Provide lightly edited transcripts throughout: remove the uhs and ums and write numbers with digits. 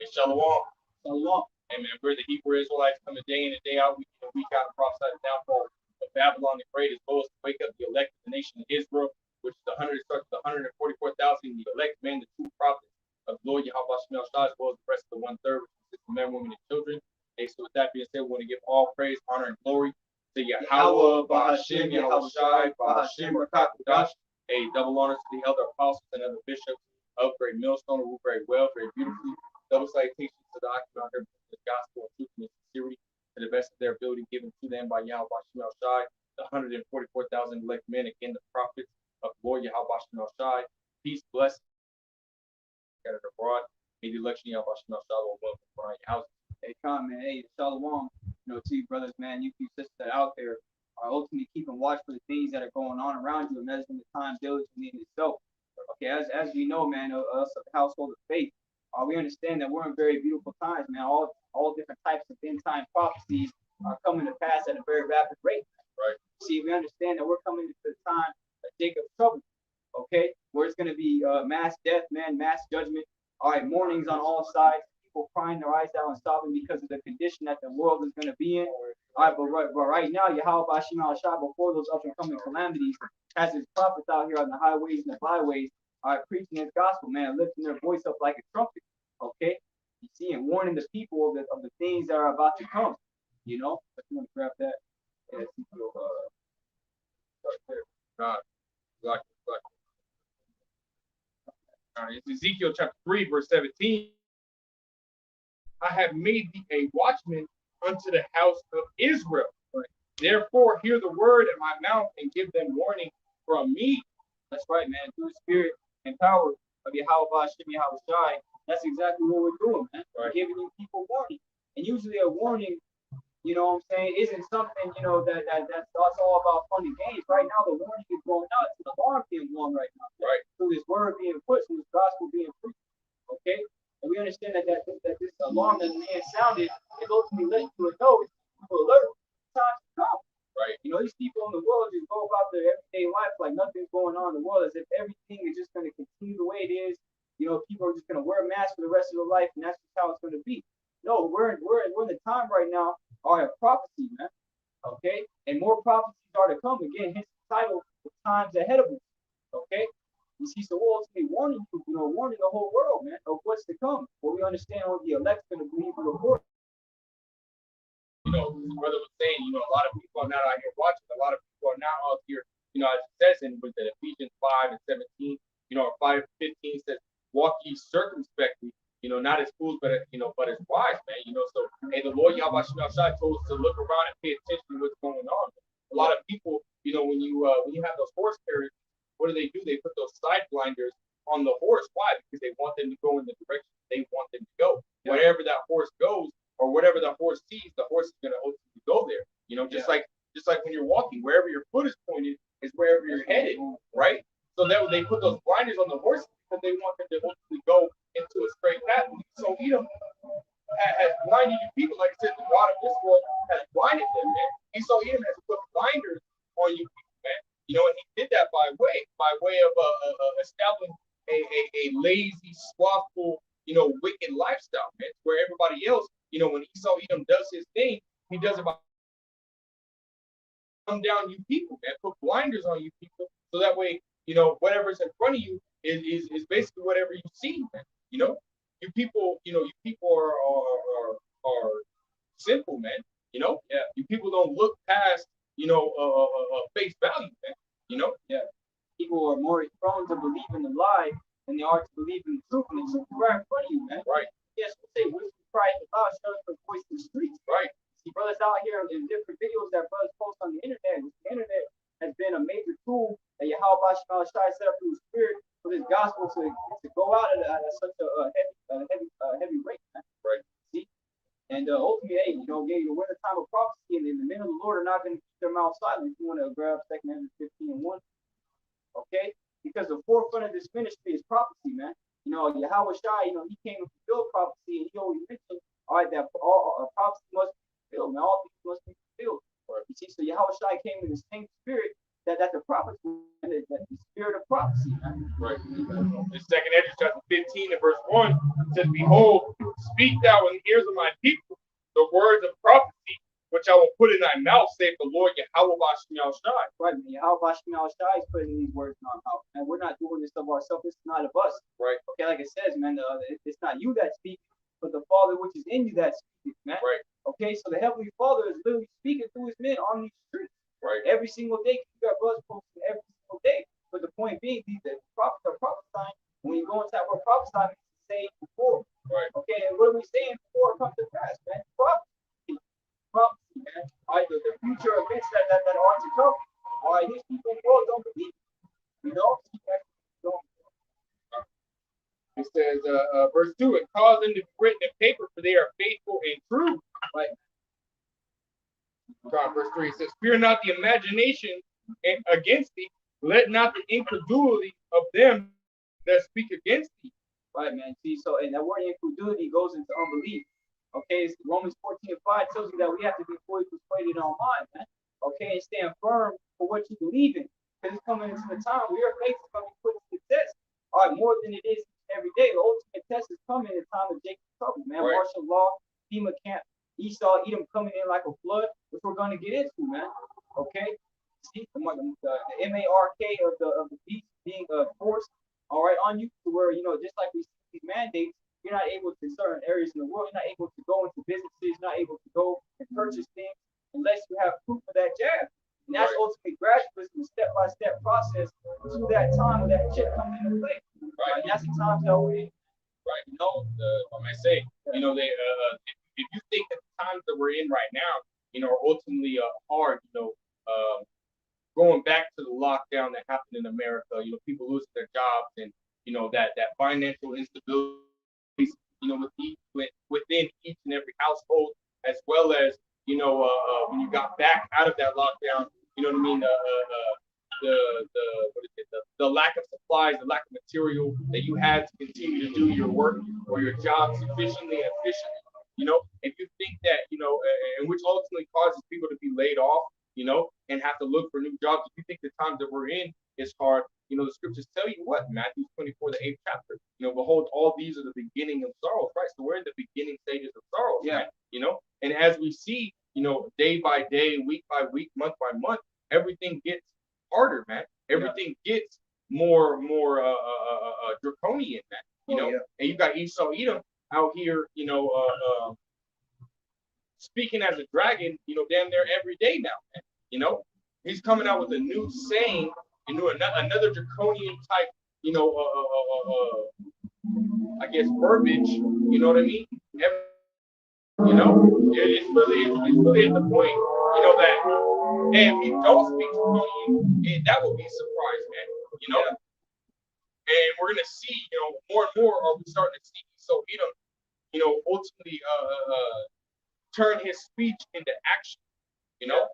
Shalom. Shalom. Hey man, we're the Hebrew Israelites coming day in and day out, week in and week out, and prophesy the downfall of Babylon the Great, as well as to wake up the elect of the nation of Israel, which is the 144,000, the elect men, the true prophets of the Lord Yahweh Shemel Shah, as well as the rest of the 1/3, which consists of men, women, and children. Hey, so with that being said, we want to give all praise, honor, and glory to Yahweh, Bahashim, Yahweh Shai, Bahashim, Rakakudash. Hey, double honors to the elder apostles and other bishops of Great Millstone, who rule very well, very beautifully. Double salutations to the occupant of the gospel of truth and sincerity to the best of their ability given to them by Yahweh Shemel Shai, the 144,000 elect men, again, the prophets of the Lord Yahweh Shemel Shai. Peace, blessing, scattered abroad. May the election of Yahweh Shemel Shai will welcome for your houses. Hey, Con, man. Hey, Shalom. To you brothers, man, you sisters that are out there are ultimately keeping watch for the things that are going on around you and measuring the time diligently in itself. Okay, as you know, man, us of the household of faith, we understand that we're in very beautiful times, man. All different types of end time prophecies are coming to pass at a very rapid rate. Right. See, we understand that we're coming into the time of Jacob's trouble, okay, where it's going to be mass death, man, mass judgment. All right, mournings on all sides, people crying their eyes out and sobbing because of the condition that the world is going to be in. All right, but right now, Yahweh Bashim al Shah, before those up and coming calamities, has his prophets out here on the highways and the byways, preaching his gospel, man, lifting their voice up like a trumpet. Okay, you see, and warning the people of the things that are about to come. You know, if you want to grab that, Ezekiel, right there. Exactly. It's Ezekiel chapter 3, verse 17. I have made thee a watchman unto the house of Israel. Right. Therefore, hear the word at my mouth and give them warning from me. That's right, man. Through the spirit and power of Yahweh Bashim Yahweh Shai. That's exactly what we're doing, man. Right. We're giving you people warning. And usually a warning, you know what I'm saying, isn't something, you know, that's all about fun and games. Right now, the warning is going out. It's an alarm being blown right now. Right. Through this word being put, through this gospel being preached. Okay? And we understand that this alarm that's being sounded is ultimately letting you know it's people alert. Time to come. Right. You know, these people in the world just go about their everyday life like nothing's going on in the world, as if everything is just going to continue the way it is. You know, people are just going to wear masks for the rest of their life, and that's just how it's going to be. No, we're in the time right now of prophecy, man. Okay, and more prophecies are to come. Again, hence the title, "The Times Ahead of Us." Okay, you see, so we're ultimately warning you, warning the whole world, man, of what's to come. But we understand what the elect's going to believe in the report. You know, his brother was saying, you know, a lot of people are not out here watching. A lot of people are now out here, you know, as it says in with the Ephesians 5 and 17, you know, 5:15 says, walk ye circumspectly, you know, not as fools, but but as wise, man. You know, so hey, the Lord Yahweh Shemel Shai told us to look around and pay attention to what's going on. A lot of people, you know, when you have those horse carriages, what do? They put those side blinders on the horse. Why? Because they want them to go in the direction they want them to go. Yeah. Wherever that horse goes, or whatever the horse sees, the horse is going to ultimately go there. You know, just like when you're walking, wherever your foot is pointed is wherever you're headed, right? So that they put those blinders on the horse because they want them to ultimately go into a straight path. So Edom has blinded you people, like I said, the God of this world has blinded them, man. And so Edom has put blinders on you people, man. You know, and he did that by way of establishing a lazy, slothful, you know, wicked lifestyle, man. Where everybody else, you know, when Edom does his thing, he does it by come down you people, man. Put blinders on you people, so that way, you know, whatever's in front of you is basically whatever you see, man. You know, you people are simple, man. You know, yeah. You people don't look past, you know, face value, man. You know, yeah. People are more prone to believe in the lie than they are to believe in the truth, and the truth is right in front of you, man. Right. Yes, we say wisdom, pride, and loud shows for voice in the streets. Right. See, brothers out here in different videos that brothers post on the internet. The internet has been a major tool that Yahweh Bashim al Shai set up through his spirit for this gospel to go out at such a heavy rate, man. Right. See, and ultimately, hey, we're in a time of prophecy, and the men of the Lord are not going to keep their mouth silent. If you want to grab 2 Corinthians 15:1, okay, because the forefront of this ministry is prophecy, man. You know, Yahweh Shai, you know, he came to fulfill prophecy, and he always mentioned, all right, that all prophecy must be fulfilled, man. All things must be fulfilled. Right. You see, so Yahweh Shai came in the same spirit that the prophets were in, the spirit of prophecy, man. Right. In 2 Corinthians chapter 15 and verse 1, it says, behold, Speak thou in the ears of my people the words of prophecy, which I will put in thy mouth, saith the Lord Yahweh Bashmi Shai. Right, man. Yahweh Bashmi Shai is putting these words in our mouth. And we're not doing this of ourselves. It's not of us. Right. Okay, like it says, man, it's not you that speaks, but the Father which is in you that speaks, man. Right. Okay, so the Heavenly Father is literally speaking through his men on these streets. Right. Every single day, you got brothers posting every single day. But the point being, the prophets are prophesying. When you go into that word prophesying, it's saying before. Right. Okay, and what are we saying before it comes to pass, man? Prophecy, man. All right, the future events that are to come. All right, these people in the world don't believe. You know? It says, verse 2, it caused them to be written in paper, for they are faithful and true. Right. Verse 3, it says, fear not the imagination against thee, let not the incredulity of them that speak against thee. Right, man. See, so, and that word incredulity goes into unbelief. Okay, so Romans 14:5 tells you that we have to be fully persuaded in our mind, man. Okay, and stand firm for what you believe in. Because it's coming into the time where your faith is going to be put to the test. All right, more than it is every day. The ultimate test is coming in the time of Jacob's trouble, man. Right. Martial law, FEMA camp, Esau, Edom coming in like a flood, which we're going to get into, man. Okay, see the MARK of the beast being forced, all right, on you to where, you know, just like we see these mandates, you're not able to certain areas in the world, you're not able to go into businesses, you're not able to go and purchase things unless you have proof of that jab. And that's ultimately gradualism, step-by-step process to that time of that chip coming into play. Right. And that's the times that we're in. Right. You know, I may say, you know, they if you think that the times that we're in right now, you know, are ultimately hard, you know, going back to the lockdown that happened in America, you know, people losing their jobs and, you know, that financial instability, you know, within each and every household, as well as, you know, when you got back out of that lockdown, you know what I mean, the lack of supplies, the lack of material that you had to continue to do your work or your job sufficiently and efficiently. You know, if you think that, you know, and which ultimately causes people to be laid off, you know, and have to look for new jobs. If you think the times that we're in is hard, you know, the scriptures tell you what, Matthew 24, the 8th chapter, you know, behold, all these are the beginning of sorrows, right? So we're in the beginning stages of sorrows, yeah. Right? You know, and as we see, you know, day by day, week by week, month by month, everything gets harder, man. Everything gets more draconian, man. You know, and you got Esau Edom out here, you know, speaking as a dragon, you know, damn near every day now, man. You know, he's coming out with a new saying, you know, another draconian type, you know, I guess verbiage. You know what I mean? You know, it's really at the point, you know, that, and if he don't speak draconian, that will be a surprise, man. You know, and we're gonna see, you know, more and more are we starting to see so Edom, you know, ultimately turn his speech into action. You know.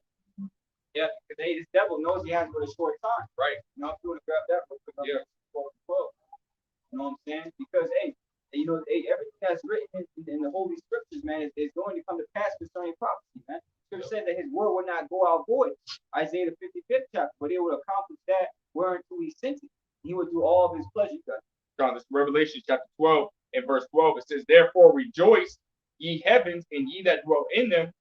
Yeah, because this devil knows he has but a short time. Right. You know, if you want to grab that real quick, yeah. 12. You know what I'm saying? Because, hey, you know, everything that's written in the Holy Scriptures, man, is going to come to pass concerning prophecy, man. Scripture said that his word will not go out void. Isaiah the 55th chapter, but he will accomplish that whereunto he sent it. He will do all of his pleasure. John, this Revelation chapter 12 and verse 12, it says, therefore rejoice, ye heavens, and ye that dwell in them.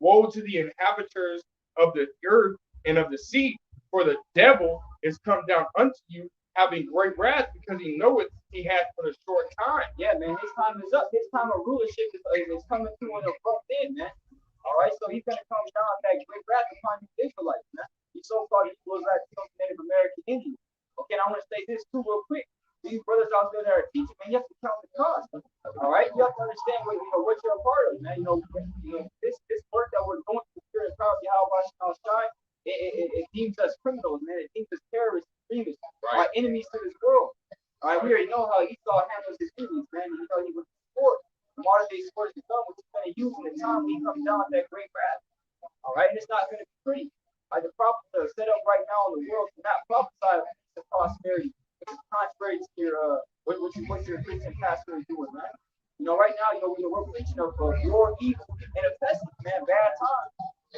Woe to the inhabitants of the earth and of the sea, for the devil is come down unto you, having great wrath, because he knoweth he hath but a short time. Yeah, man, his time is up. His time of rulership is coming to an abrupt end, man. All right, so he's gonna come down that great wrath upon the Israelites, man. He so-called Israelites, Native American Indians. Okay, and I want to say this too, real quick. These brothers out there that are teaching, man, you have to count the cost. All right, you have to understand what you're a part of, man. You know, this work that we're going through here in Power Yahweh Shai, it deems us criminals, man. It deems us terrorists, extremists, right. Our enemies to this world. All right, we already know how Esau handles his enemies, man. You know, he was sport, the modern day sport is done, which he's going to use in the time when he comes down with that great wrath. All right, and it's not going to be pretty. Like the prophets that are set up right now in the world to not prophesy to prosperity. It's contrary to your what your Christian pastor is doing, man. You know, right now, you know, we're preaching of war, evil, and a pestilence, man, bad times.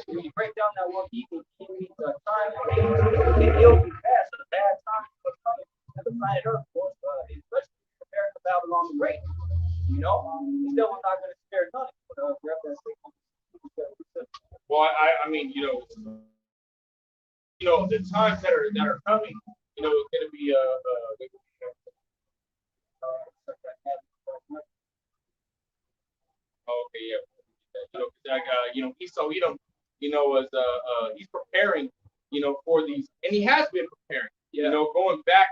When you break down that word evil, it means time and ill be past, the bad times are coming to the planet Earth, especially America, Babylon the Great. You know, This devil's not going to spare none. Grab that signal. Well, I mean, the times that are coming, it's going to be okay, yeah. Esau Edom, was he's preparing, for these, and he has been preparing. Yeah. Going back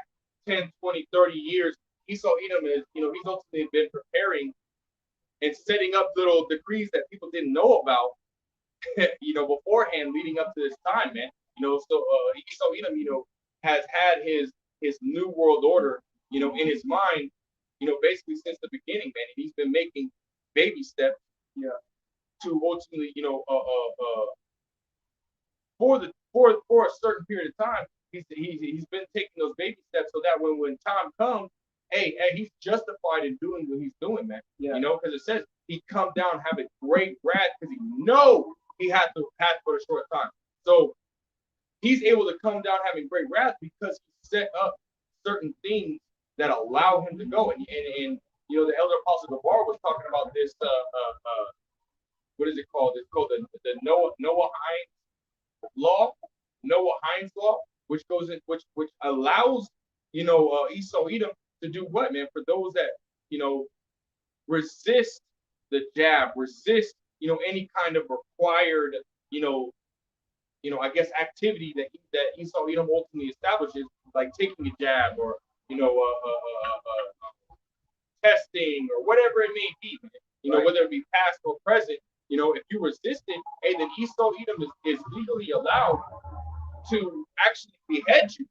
10, 20, 30 years, Esau Edom is, he's ultimately been preparing and setting up little decrees that people didn't know about, beforehand, leading up to this time, man. So Esau Edom, has had his new world order, in his mind, basically since the beginning, man. And he's been making baby steps, to ultimately, for a certain period of time, he's been taking those baby steps so that when time comes, hey, he's justified in doing what he's doing, man. Yeah. Because it says he come down having great wrath because he had to for a short time. So he's able to come down having great wrath because he set up certain things that allow him to go. And the elder apostle Gabar was talking about this. What is it called? It's called the Noah Hines law, which goes in which allows Esau Edom to do what, man? For those that resist the jab, resist any kind of required I guess activity that Esau Edom ultimately establishes, like taking a jab or testing or whatever it may be, right. Whether it be past or present, if you resist it, hey, then Esau Edom is legally allowed to actually behead you,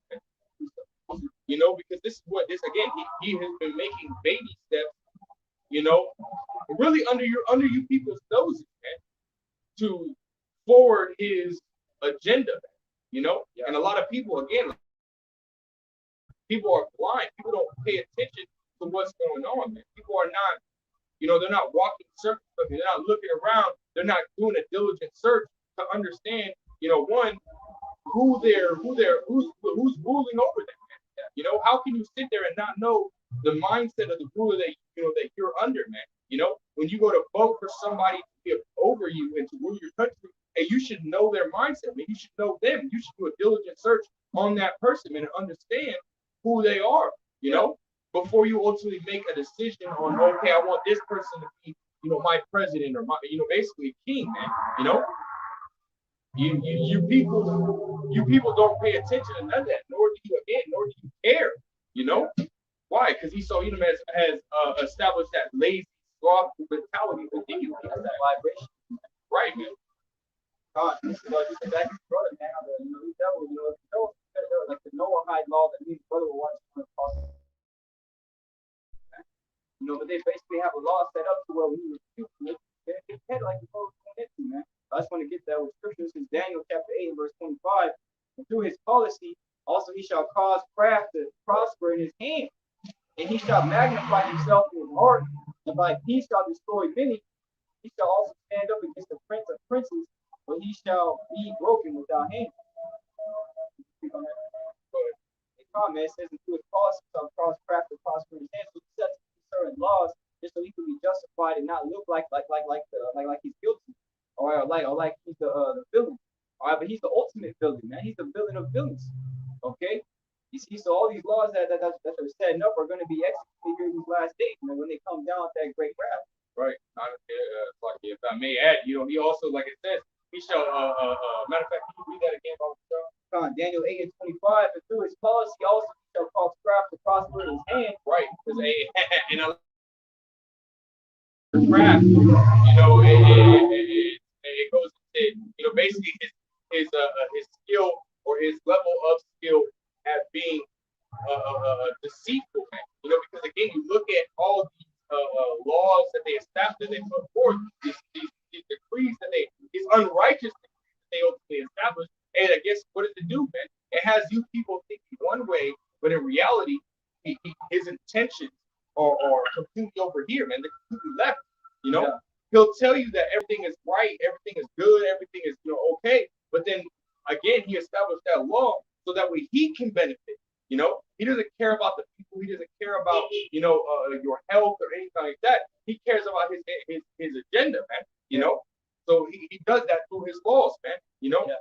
because this is what this again. He has been making baby steps, really under you people's noses, man, to forward his agenda, Yeah. And a lot of people, again, people are blind. People don't pay attention to what's going on, man. People are not, they're not walking circles. They're not looking around. They're not doing a diligent search to understand, one, who's ruling over them. How can you sit there and not know the mindset of the ruler that that you're under, man? When you go to vote for somebody to be over you and to rule your country, and you should know their mindset, man. You should know them. You should do a diligent search on that person, man, and understand who they are, before you ultimately make a decision on, okay, I want this person to be, my president or my, basically king, man. You people don't pay attention to none of that, nor do you care, Why? Because Esau Edom has established that lazy, slothful mentality within you. That vibration. Right, man. God, this is back to brother, man. The devil, like the Noahide law that his brother will watch to cross. But they basically have a law set up to where we refute it. It's head like the Lord going into, man. I just want to get that with scripture. This is Daniel chapter 8 and verse 25. And through his policy, also he shall cause craft to prosper in his hand, and he shall magnify himself in his heart, and by peace shall destroy many. He shall also stand up against the prince of princes, but he shall be broken without hands. It says, and through his policy shall cause craft to prosper in his hands. So he sets certain laws just so he can be justified and not look like he's guilty. Or like he's the villain. All right, but he's the ultimate villain, man. He's the villain of villains. Okay? You see, so all these laws that are setting up are going to be executed here in these last days, man, when they come down with that great wrath. Right. Like if I may add, he also, like it says, he shall matter of fact, can you read that again, Daniel 8 and 25, and through his policy also he shall cause craft to prosper in his hand. Right. Because craft, it goes into, basically his skill or his level of skill at being deceitful, man. Because again, you look at all these laws that they established, that they put forth, these decrees that these unrighteous decrees that they ultimately established, and I guess what does it do, man? It has you people thinking one way, but in reality, his intentions are completely over here, man. They're completely left. Yeah. He'll tell you that everything is right, everything is good, everything is okay, but then again, he established that law so that way he can benefit. He doesn't care about the people people. He doesn't care about, your health or anything like that. He cares about his agenda, man. So he does that through his laws, man. Yeah.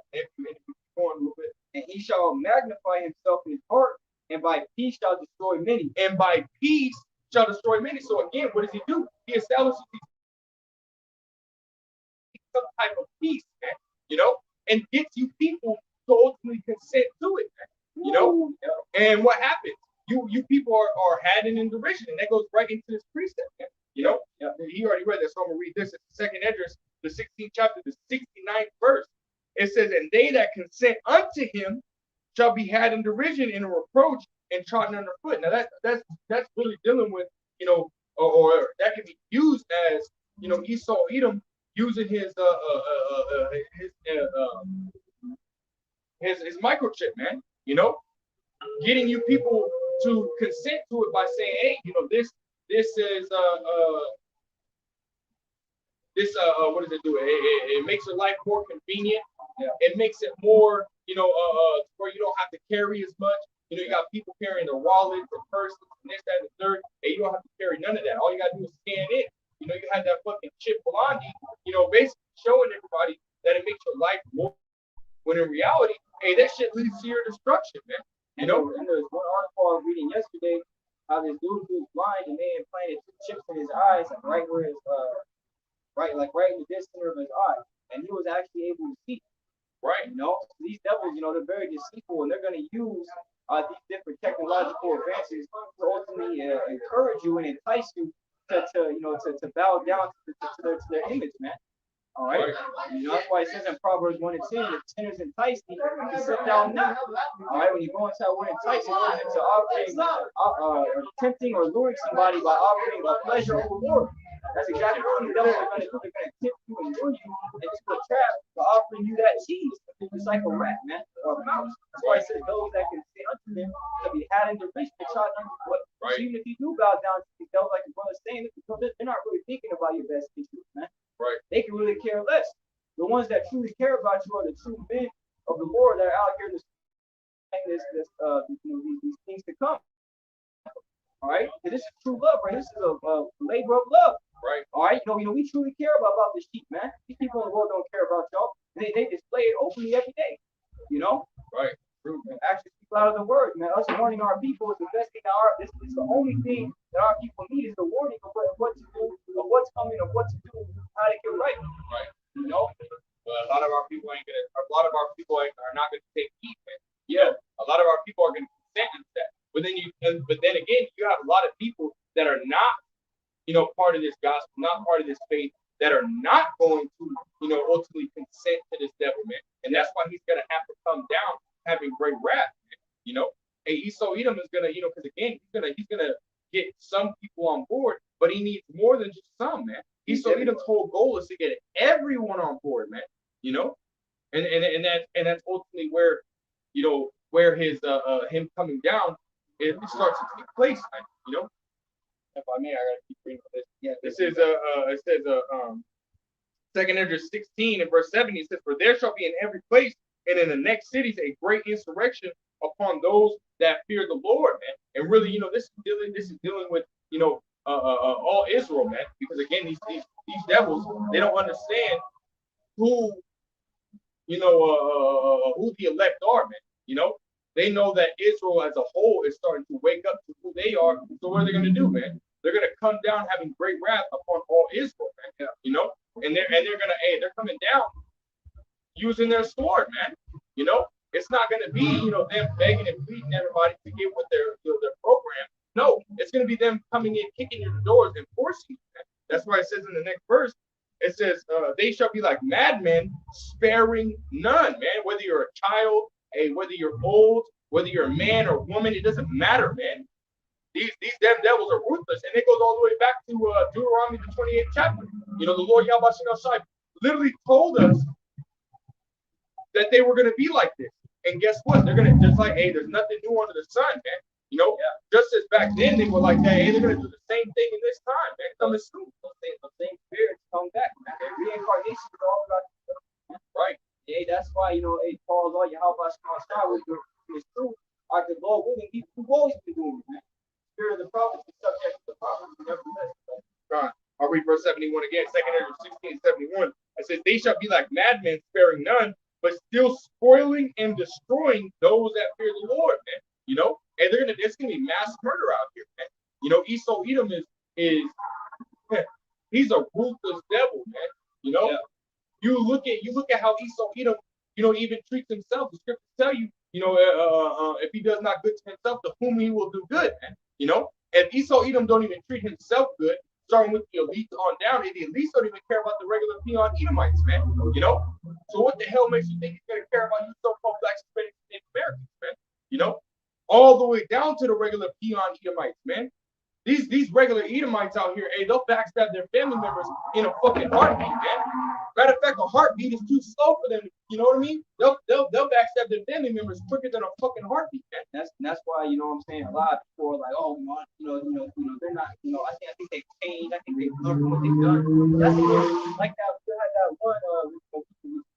And he shall magnify himself in his heart, and by peace shall destroy many. And by peace shall destroy many. So again, what does he do? He establishes some type of peace, man. And gets you people to ultimately consent to it, man. And what happens? You people are had in derision, and that goes right into this precept, man. He already read this, so I'm gonna read this. It's 2nd Esdras, the 16th chapter, the 69th verse. It says, "And they that consent unto him shall be had in derision and a reproach and trodden underfoot." Now that's really dealing with, or that can be used as, Esau Edom using his microchip, man. Getting you people to consent to it by saying, "Hey, this is what does it do? It makes your life more convenient. Yeah. It makes it more, where you don't have to carry as much. You got people carrying their wallets, their purses, and this, that, and the third, and you don't have to carry none of that. All you gotta do is scan it. You have that fucking chip blondie, basically showing everybody that it makes your life more. When in reality, hey, that shit leads to your destruction, man. And there's one article I was reading yesterday, how this dude who's blind and they implanted 2 chips in his eyes, like right where his right in the disc center of his eye, and he was actually able to see. Right. So these devils, they're very deceitful, and they're going to use these different technological advances to ultimately encourage you and entice you to bow down to their image, man. All right. That's why it says in Proverbs 1 and 10, if sinners entice thee, to sit down not. All right. When you go into that word entice, it's offering, tempting or luring somebody by offering a pleasure over reward. That's exactly what the devils are going to do. They're going to tempt you and lure you into a trap by offering you that cheese. It's like a rat, man, or a mouse. That's why it says those that can say unto them to be had in the rich, they try to what. Right. So even if you do bow down to these devils, like the brother's saying, they're not really thinking about your best interests, man. Right. They can really care less. The ones that truly care about you are the true men of the Lord that are out here these things to come. All right, and this is true love, right? This is a labor of love. Right. All right, we truly care about the sheep, man. These people in the world don't care about y'all. They display it openly every day. Right. True, man. Actually, speak out of the word, man. Us warning our people is the best thing. This is the only thing that our people need is the warning of what to do, of what's coming, of what to do, how to get right. Right. But a lot of our people are not going to take heed, man. Yeah. A lot of our people are going to consent to that. But then again, you have a lot of people that are not, part of this gospel, not part of this faith, that are not going to, ultimately consent to this devil, man. And that's why he's gonna have to come down having great wrath, man. And Esau Edom is gonna, because again, he's gonna get some people on board, but he needs more than just some, man. Esau Edom's whole goal is to get everyone on board, man. And that's ultimately where, where his him coming down, it starts to take place, man. If I may, I gotta keep reading this. Yeah, this is it says 2nd Esdras 16 and verse 70. It says, "For there shall be in every place and in the next cities a great insurrection upon those that fear the Lord," man. And really, this is dealing with all Israel, man. Because again, these devils, they don't understand who who the elect are, man. They know that Israel as a whole is starting to wake up to who they are. So what are they going to do, man? They're going to come down having great wrath upon all Israel, man. And they're coming down using their sword, man. It's not going to be them begging and pleading everybody to get with their program. No, it's going to be them coming in, kicking your doors, and forcing you, man. That's why it says in the next verse. It says, "They shall be like madmen, sparing none," man. Whether you're a child, whether you're old, whether you're a man or woman, it doesn't matter, man. These damn devils are ruthless, and it goes all the way back to Deuteronomy the 28th chapter. The Lord Yahweh Shai literally told us that they were going to be like this, and guess what? They're going to just like, hey, there's nothing new under the sun, man. Just as back then they were like that, hey, they're going to do the same thing in this time, man. Coming soon, the same spirits come back, man. Reincarnation is all about, right? Hey, that's why Paul's all your help us on start with is true. Our Lord willing, we've always been doing it, man. verse 71 again, 2 Ezra 16, 71. It says, they shall be like madmen, sparing none, but still spoiling and destroying those that fear the Lord, man. You know, and there's gonna be mass murder out here, man. You know, Esau Edom is he's a ruthless devil, man. You know, you look at how Esau Edom, you know, even treats himself. The scriptures tell you, you know, if he does not good to himself, to whom he will do good, man. You know, if Esau Edom don't even treat himself good, starting with the elites on down, and the elites don't even care about the regular peon Edomites, man. You know, so what the hell makes you think he's gonna care about you so-called black Hispanic Americans, man? You know, all the way down to the regular peon Edomites, man. These regular Edomites out here, hey, they'll backstab their family members in a fucking heartbeat, man. Matter of fact, a heartbeat is too slow for them. You know what I mean? They'll backstab their family members quicker than a fucking heartbeat, man. That's why, you know what I'm saying, a lot of people are like, oh, they're not, I think they changed, I think they've learned from what they've done. That's like that. You had that one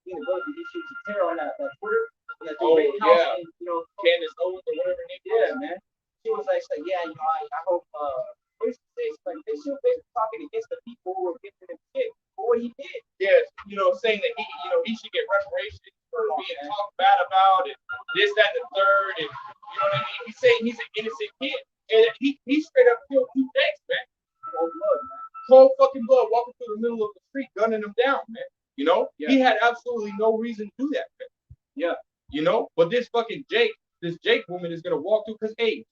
he shoots a terror on that Twitter. Yeah. And, you know, Candace Owens or whatever her name is. Yeah, man. She was like, yeah, you know, I hope what is this? Like, they should be talking against the people who were giving him shit for what he did. Yes, you know, saying that he should get reparations for being talked bad about and this, that, and the third, and you know what I mean? He's saying he's an innocent kid, and he straight up killed 2 tanks, man. Cold blood, man. Cold fucking blood, walking through the middle of the street, gunning them down, man. You know, he had absolutely no reason to do that, man. Yeah, you know, but this Jake woman is gonna walk through because hey.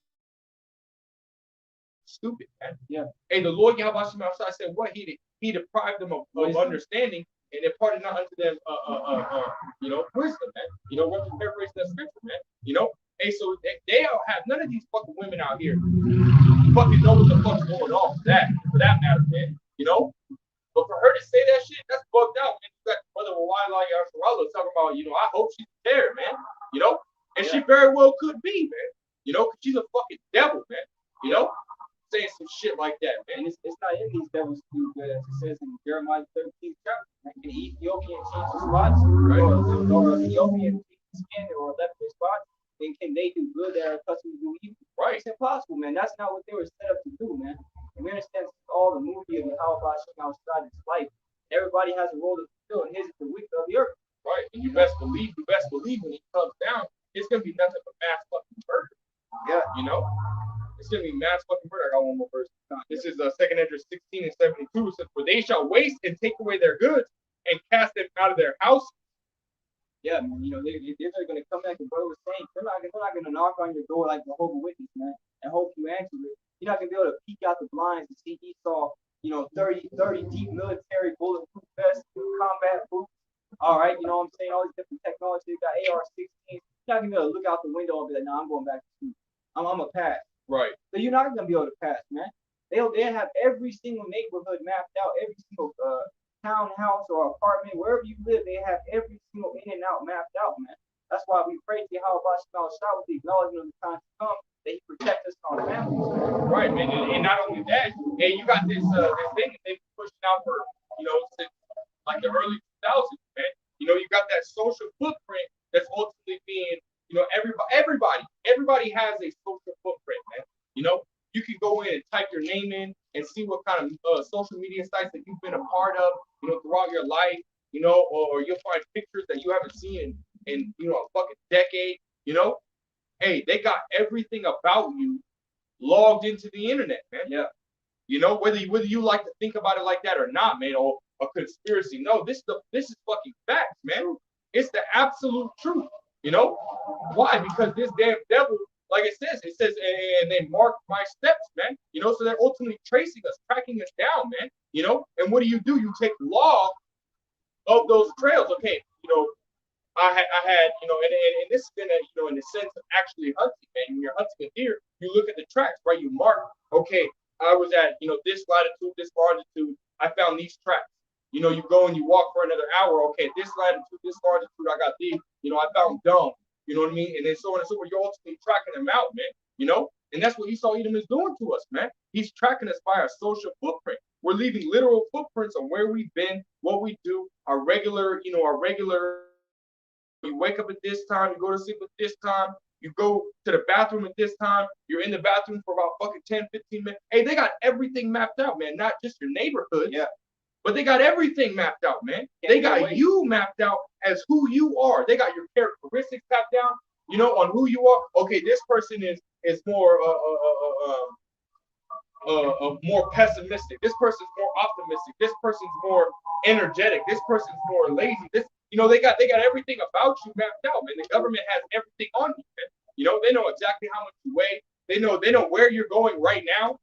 Stupid, man. Yeah. Hey, the Lord Yahweh outside said what he deprived them of understanding and imparted not unto them you know, wisdom, man. You know, what the paraphrase that scripture, man. You know, hey, so they don't have none of these fucking women out here fucking know what the fuck's going on for that matter, man. You know? But for her to say that shit, that's bugged out, man. You got Brother Wawala Yasharala talking about, you know, I hope she's there, man. You know? And she very well could be, man. You know, because she's a fucking devil, man. You know? Saying some shit like that, man. And it's not in these devils too good, as it says in Jeremiah 13th chapter. Like an Ethiopian change his spots, right? or Ethiopian skin or left their spots, then can they do good that are accustomed to do evil? Right. It's impossible, man. That's not what they were set up to do, man. And we understand all the movie of how about outside this life. Everybody has a role to fulfill, and his is the wicked of the earth. Right. And you best believe when he comes down, it's gonna be nothing but mass fucking murder. Yeah. You know? It's gonna be mass fucking murder. I got one more verse. This is 2 Ezra 16 and 72. It says, for they shall waste and take away their goods and cast them out of their house. Yeah, man. You know, they're gonna come back and brother was saying, they're not gonna knock on your door like Jehovah's Witness, man, and hope you answer it. You're not gonna be able to peek out the blinds and see Esau, you know, 30 deep military bulletproof vest, combat boots. All right, you know what I'm saying? All these different technology. You got AR-16s. You're not gonna be able to look out the window and be like, no, I'm going back to school. I'm a pass. Right. So you're not gonna be able to pass, man. They'll have every single neighborhood mapped out, every single townhouse or apartment, wherever you live, they have every single in and out mapped out, man. That's why we pray to Yahweh Shah with the acknowledgement of the time to come that he protect us and our families. Right, man. And not only that, hey, you got this thing that they've been pushing out for, you know, since like the early 2000s, man. You know, you got that social footprint that's ultimately being, you know, everybody has a social footprint, man. You know, you can go in and type your name in and see what kind of social media sites that you've been a part of, you know, throughout your life, you know, or you'll find pictures that you haven't seen in you know, a fucking decade, you know. Hey, they got everything about you logged into the internet, man. Yeah. You know, whether you like to think about it like that or not, man, or a conspiracy. No, this is fucking facts, man. It's the absolute truth. You know? Why? Because this damn devil, like it says, and they mark my steps, man. You know, so they're ultimately tracing us, tracking us down, man. You know, and what do? You take log of those trails. Okay, you know, I had, you know, and this is in a, you know, in the sense of actually hunting, man. When you're hunting a deer, you look at the tracks, right? You mark, okay, I was at, you know, this latitude, this longitude, I found these tracks. You know, you go and you walk for another hour, okay, this latitude, this longitude, I got these, you know, I found dung, you know what I mean? And then so on and so forth, you're ultimately tracking them out, man, you know? And that's what Esau Edom is doing to us, man. He's tracking us by our social footprint. We're leaving literal footprints on where we've been, what we do, our regular, you wake up at this time, you go to sleep at this time, You go to the bathroom at this time. You're in the bathroom for about fucking 10, 15 minutes. Hey, they got everything mapped out, man. Not just your neighborhood. Yeah. But they got everything mapped out, man. They got you mapped out as who you are. They got your characteristics mapped down, you know, on who you are. Okay, this person is more more pessimistic. This person's more optimistic. This person's more energetic. This person's more lazy. This, you know, they got everything about you mapped out, man. The government has everything on you, man. You know, they know exactly how much you weigh. They know where you're going right now.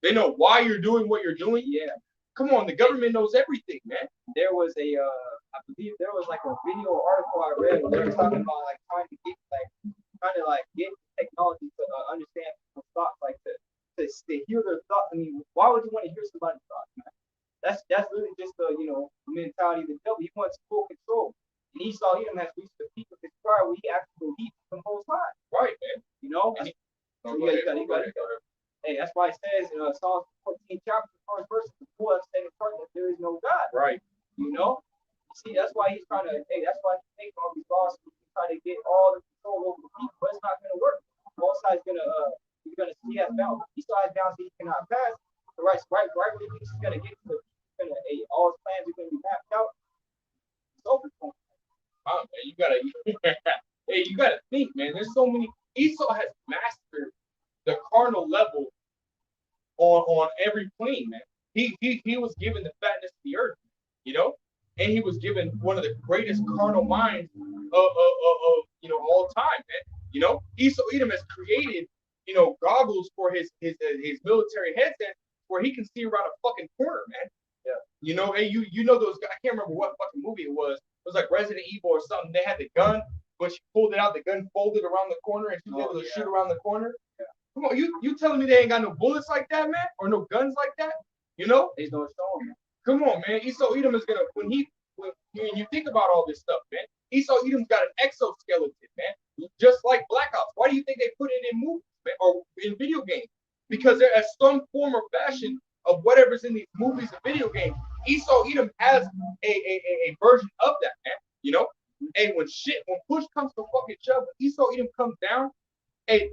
They know why you're doing what you're doing. Yeah. Come on, the government knows everything, man. There was I believe there was like a video article I read where they were talking about like trying to get technology to understand people's thoughts, like to hear their thoughts. I mean, why would you want to hear somebody's thoughts, man? That's really just the mentality of the devil. He wants full control. And Esau Edom has reached the peak of his pride where he actually believes in the Most High. Right, man. You know? You got it. Hey, that's why it says in Psalms 14 chapter, the first verse, the full understanding part that there is no God. Right. You know? See, that's why he's trying to, that's why he's making all these laws to try to get all the control over the people, but it's not going to work. Both sides he's going to see has bounds. He still has bounds he cannot pass. The right where he thinks he's going to get to, all his plans are going to be mapped out. It's over for him. Oh, man, you gotta think, man. There's so many. Esau has mastered the carnal level on every plane, man. He was given the fatness of the earth, you know, and he was given one of the greatest carnal minds of all time, man. You know, Esau Edom has created, goggles for his military headset where he can see around a fucking corner, man. Yeah. You know, and you know those guys, I can't remember what fucking movie it was. It was like Resident Evil or something. They had the gun. When she pulled it out, the gun folded around the corner and she was able to shoot around the corner. Yeah. Come on, you telling me they ain't got no bullets like that, man? Or no guns like that? You know? There's no storm, man. Come on, man. Esau Edom is gonna when you think about all this stuff, man. Esau Edom's got an exoskeleton, man. Just like Black Ops. Why do you think they put it in movies, man, or in video games? Because there is some form or fashion of whatever's in these movies and video games. Esau Edom has a version of that, man. You know? Hey, when push comes to fucking shove, when Esau Edom comes down, hey,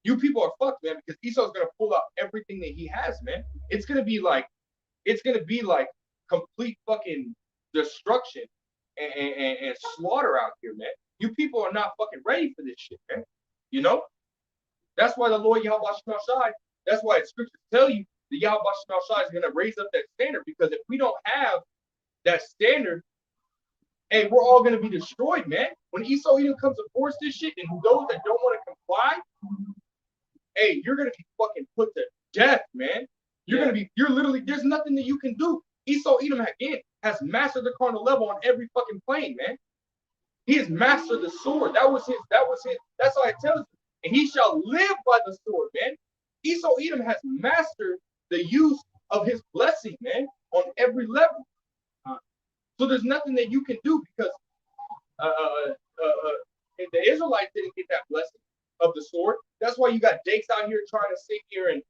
you people are fucked, man, because Esau's gonna pull out everything that he has, man. It's gonna be like complete fucking destruction and slaughter out here, man. You people are not fucking ready for this shit, man. You know? That's why the Lord Yahweh Shema Shai, that's why scriptures tell you the Yahweh Shema Shai is gonna raise up that standard, because if we don't have that standard, hey, we're all gonna be destroyed, man. When Esau Edom comes to force this shit, and those that don't want to comply, hey, you're gonna be fucking put to death, man. You're literally, there's nothing that you can do. Esau Edom again has mastered the carnal level on every fucking plane, man. He has mastered the sword. That's how it tells you. And he shall live by the sword, man. Esau Edom has mastered the use of his blessing, man, on every level. So there's nothing that you can do, because the Israelites didn't get that blessing of the sword. That's why you got Jakes out here trying to sit here and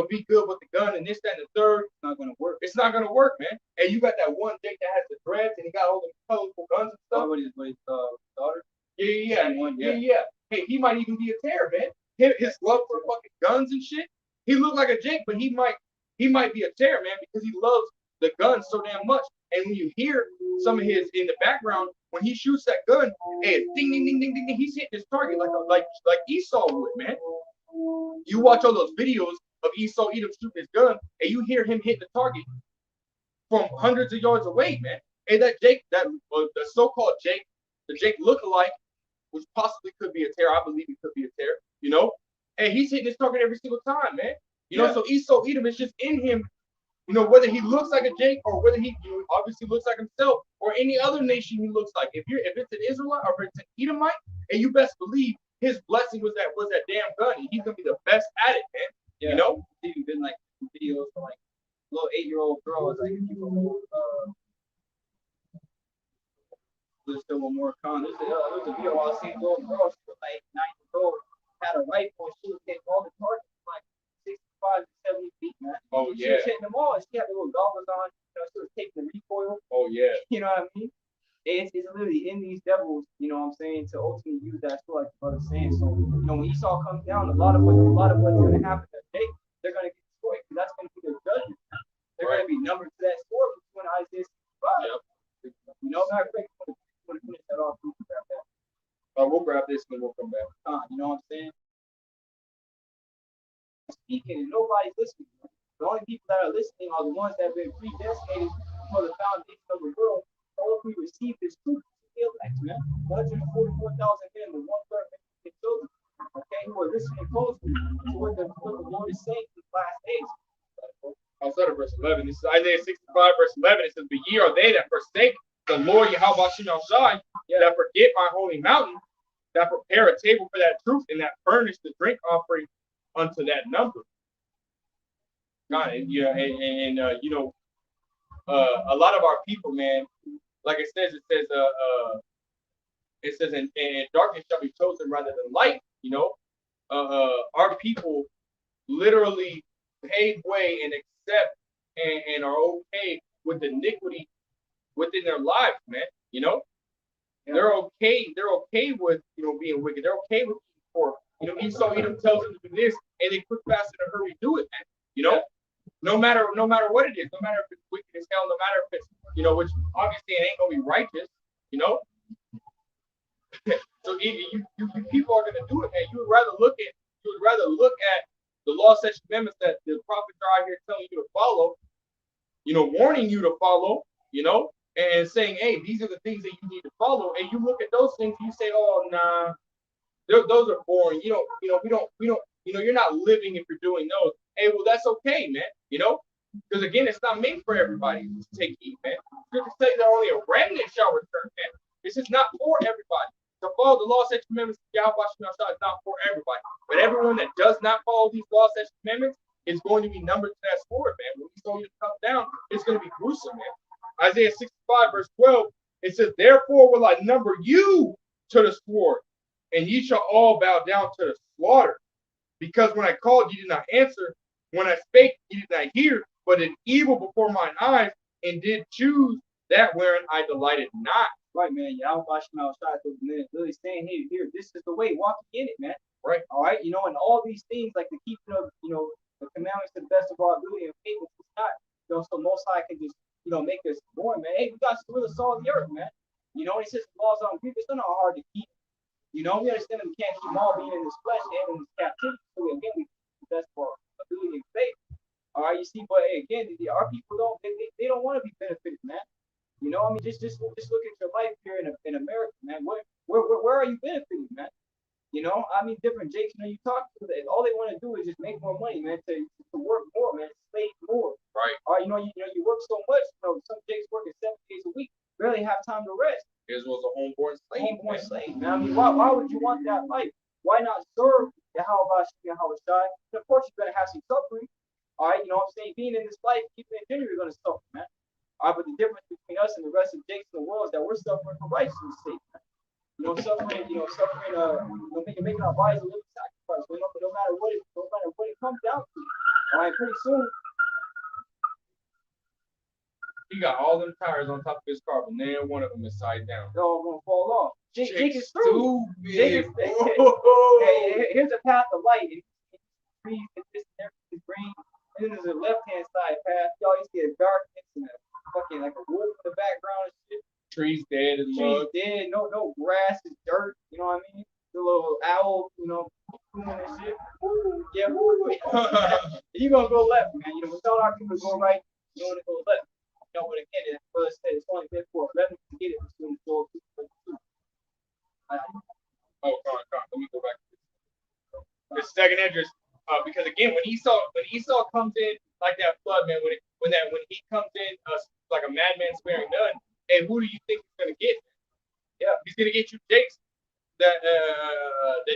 be good with the gun and this, that, and the third. It's not gonna work. It's not gonna work, man. And you got that one Jake that has the dreads and he got all the colorful guns and stuff. What is daughter? Yeah. Hey, he might even be a terror, man. His love for fucking guns and shit. He looked like a Jake, but he might be a terror, man, because he loves the guns so damn much. And when you hear some of his in the background, when he shoots that gun, hey, it's ding, ding, ding, ding, ding, ding, he's hitting his target like Esau would, man. You watch all those videos of Esau Edom shooting his gun, and you hear him hit the target from hundreds of yards away, man. And that Jake, the so-called Jake, the Jake lookalike, which possibly could be a terror, I believe he could be a terror, and he's hitting his target every single time, man. So Esau Edom is just in him. Whether he looks like a Jake or whether he obviously looks like himself or any other nation he looks like. If it's an Israelite or if it's an Edomite, and you best believe his blessing was that damn gun, and he's gonna be the best at it, man. Yeah. It's even been like videos for like little 8-year-old girls, like people there's still one more con. There's a video I was seeing, little girl, she was like 9 years old, had a rifle, and she was hitting all the targets like 65 to 70 feet, man. Oh, She was hitting them all, and she had the little goggles on, she was taking the recoil. Oh, yeah. You know what I mean? it's literally in these devils, you know what I'm saying, to ultimately use that sword, like the brother's saying. So, you know, when Esau comes down, a lot of what's gonna happen that day, they're gonna get destroyed, because that's gonna be their judgment. They're gonna be numbered to that sword between Isaiah 65. Yep. You know, matter of fact, I'm gonna finish that off. We'll grab this and we'll come back. You know what I'm saying? Speaking and nobody's listening. The only people that are listening are the ones that have been predestinated for the foundation of the world. All we receive is truth. Elect, man. 144,000 men, the 1/3 of children, okay, who are listening closely to what the Lord is saying in the last days. Outside of verse 11, this is Isaiah 65, verse 11. It says, "But ye are they that forsake the Lord Yahweh Shai, that forget my holy mountain, that prepare a table for that truth, and that furnish the drink offering unto that number." God, you know, a lot of our people, man, like it says, and darkness shall be chosen rather than light. You know, our people literally pave way and accept and are okay with iniquity within their lives, man. You know, they're okay with, you know, being wicked. They're okay with eating pork. You know, Esau Edom tells them to do this, and they quick, fast, in a hurry do it, man. You know, no matter what it is, no matter if it's wicked as hell, no matter if it's, you know, which obviously it ain't gonna be righteous, you know. So you people are gonna do it, man. You would rather look at the law, statutes, commandments that the prophets are out here telling you to follow, you know, warning you to follow, you know, and saying, hey, these are the things that you need to follow, and you look at those things and you say, oh, nah, those are boring. We don't, you know, you're not living if you're doing those. Hey, well, that's okay, man. You know, because again, it's not made for everybody to take heed, man. Scripture says that only a remnant shall return, man. This is not for everybody. To follow the law, statutes, commandments of Yahweh is not for everybody. But everyone that does not follow these law, statutes, commandments is going to be numbered to that sword, man. When we saw you come down, it's going to be gruesome, man. Isaiah 65, verse 12, it says, "Therefore will I number you to the sword, and ye shall all bow down to the slaughter. Because when I called, ye did not answer. When I spake, ye did not hear, but did evil before mine eyes, and did choose that wherein I delighted not." Right, man. Yahweh Shemel Shai literally saying, hey, here, this is the way, walk in it, man. Right. All right, you know, and all these things, like the keeping of, you know, the commandments to the best of our ability and faith, it's not, you know, so Most High can just, you know, make us born, man. Hey, we got to really solve the earth, man. You know, and he says the laws on grievous, they're not hard to keep. You know, we understand that we can't keep them all being in this flesh and in this captivity. So again, we the best for ability and faith. All right, you see, but hey, again, our people they don't want to be benefited, man. You know, I mean, just look at your life here in America, man. Where are you benefiting, man? You know, I mean, different Jakes, you know, you talk to them, all they want to do is just make more money, man, to work more, man, to slave more. Right. Or, you know, you work so much, you know, some Jakes working 7 days a week, barely have time to rest. Israel's a homeborn slave. Homeborn slave, man. I mean, why would you want that life? Why not serve Yahweh Shai? And of course, you're going to have some suffering. All right, you know what I'm saying? Being in this life, keeping it genuine, you're going to suffer, man. All right, but the difference between us and the rest of Jakes in the world is that we're suffering for righteousness' sake, man. You know, suffering, making our bodies a living sacrifice. You know, but no matter what it comes down to. All right, pretty soon. He got all them tires on top of his car, but then one of them is side down. They're all gonna fall off. Jake is through. Jake is hey, here's a path of light. It's green. And then there's a left-hand side path. Y'all, you see a darkness and a fucking like a wolf in the background and shit. Trees dead and trees dead. No grass is dirt. You know what I mean? The little owl, you know, and shit. Woo, yeah, woo. You gonna go left, man. You know, we tell our people to go right. You want to go left. You know, but again, brother said it's only been for 11 to get it between 12 and 2. Oh, come on. Let me go back to this. The second address, because again, when Esau comes in like that flood, man, when he comes in like a madman sparing none, hey, who do you think he's gonna get? Yeah, he's gonna get you Jakes that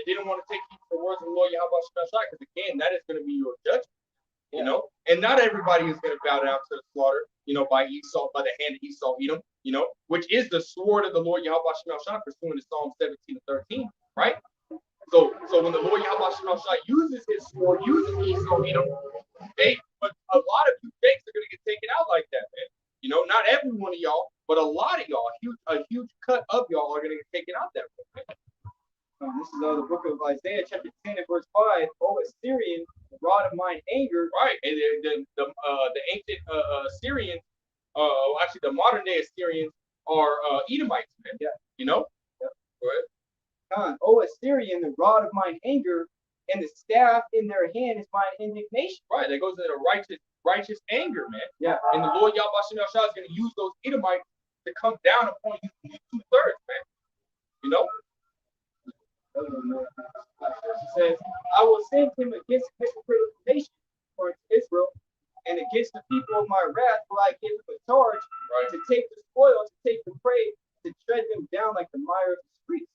didn't want to take heed to the words of the Lord Yahweh Shai, because again, that is gonna be your judgment. You know, and not everybody is going to bow down to the slaughter, you know, by the hand of Esau Edom, you know, which is the sword of the Lord Yahweh Shai, pursuant to Psalm 17 and 13, right? So when the Lord Yahweh Shai uses his sword, uses Esau Edom, but a lot of you Jakes are going to get taken out like that, man. You know, not every one of y'all, but a lot of y'all, a huge of Isaiah chapter 10 and verse 5, O Assyrian, the rod of mine anger. Right, and the ancient Assyrians, actually the modern day Assyrians are Edomites, man. Yeah. You know. Yeah. Go ahead. O Assyrian, the rod of mine anger, and the staff in their hand is mine indignation. Right, that goes into righteous anger, man. Yeah. And the Lord Yahweh Shah is going to use those Edomites to come down upon you 2/3, man. You know. It says, I will send him against the hypocritical nation, or Israel, and against the people of my wrath will I give him a charge to take the spoil, to take the prey, to tread them down like the mire of the streets.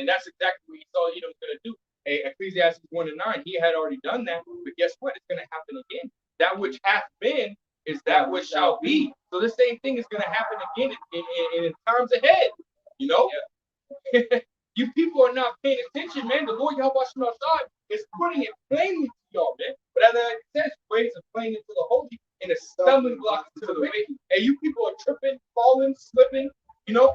And that's exactly what he saw Edom was going to do. Ecclesiastes 1-9, he had already done that, but guess what? It's going to happen again. That which hath been is that which shall be. So the same thing is going to happen again in times ahead. You know? Yeah. You people are not paying attention, man. The Lord Yahweh is putting it plainly to y'all, man. But as I said, ways of plain into the holy and a stumbling block to the wicked. And you people are tripping, falling, slipping, you know.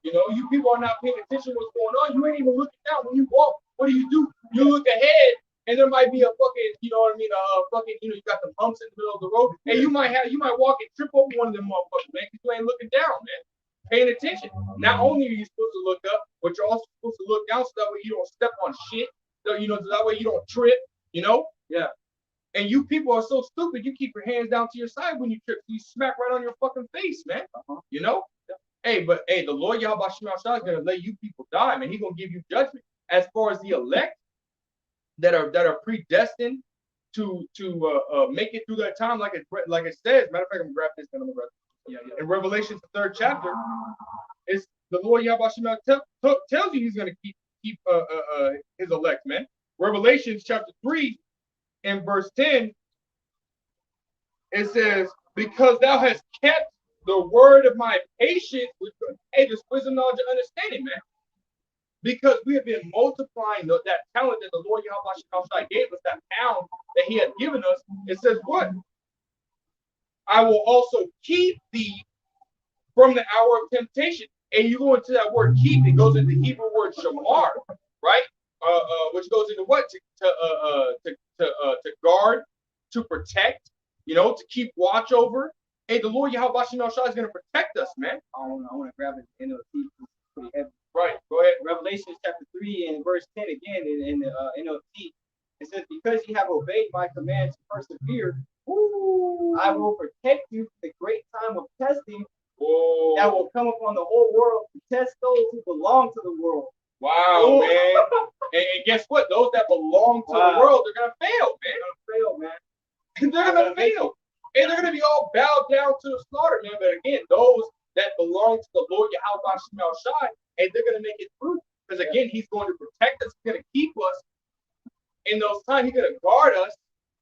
You people are not paying attention to what's going on. You ain't even looking down. When you walk, what do? You look ahead, and there might be a fucking, you know what I mean, you got the humps in the middle of the road, and you might walk and trip over one of them motherfuckers, man, because you ain't looking down, man. Paying attention. Not only are you supposed to look up, but you're also supposed to look down so that way you don't step on shit. So, so that way you don't trip, Yeah. And you people are so stupid, you keep your hands down to your side when you trip. So you smack right on your fucking face, man. Yeah. Hey, the Lord Yahweh Shema is going to let you people die, man. He's going to give you judgment. As far as the elect that are predestined to make it through that time, like it says. Matter of fact, I'm gonna grab this and I'm gonna grab this. Yeah. In Revelation, the 3rd chapter, it's the Lord Yahweh Shema tells you he's going to keep his elect, man. Revelation chapter 3 and verse 10, it says, because thou hast kept the word of my patience, which there's wisdom, knowledge, and understanding, man. Because we have been multiplying that talent that the Lord Yahweh gave us, that pound that he had given us. It says what? I will also keep thee from the hour of temptation. And you go into that word keep, it goes into the Hebrew word shamar, right? Which goes into what? To guard, to protect, to keep watch over. Hey, the Lord Yahweh is going to protect us, man. I want to grab it in the pretty heavy. Right, go ahead. Revelation chapter 3 and verse 10 again in the NLT. It says, because you have obeyed my command to persevere, I will protect you from the great time of testing that will come upon the whole world to test those who belong to the world. Wow, man. and guess what? Those that belong to the world, they're going to fail, man. They're going to fail. And they're going to be all bowed down to the slaughter, man. But again, those that belong to the Lord Yahweh Shemel Shai, and they're going to make it through. Because again, he's going to protect us. He's going to keep us in those times. He's going to guard us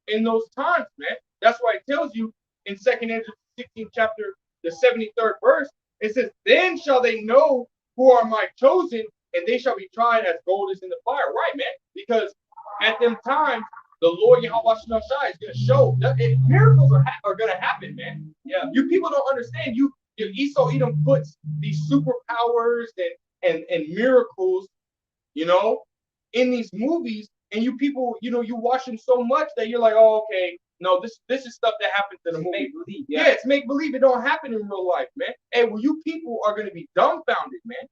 in those times, man. That's why it tells you in 2nd Ezra 16th chapter, the 73rd verse, it says, then shall they know who are my chosen, and they shall be tried as gold is in the fire. Right, man? Because at them times, the Lord Yahweh Shai is going to show that miracles are going to happen, man. Yeah. You people don't understand. Esau Edom puts these superpowers and miracles, in these movies, and you people, you watch them so much that you're like, oh, okay, no, this is stuff that happens in a movie. Make believe, yeah, it's make believe. It don't happen in real life, man. Hey, well, you people are going to be dumbfounded, man.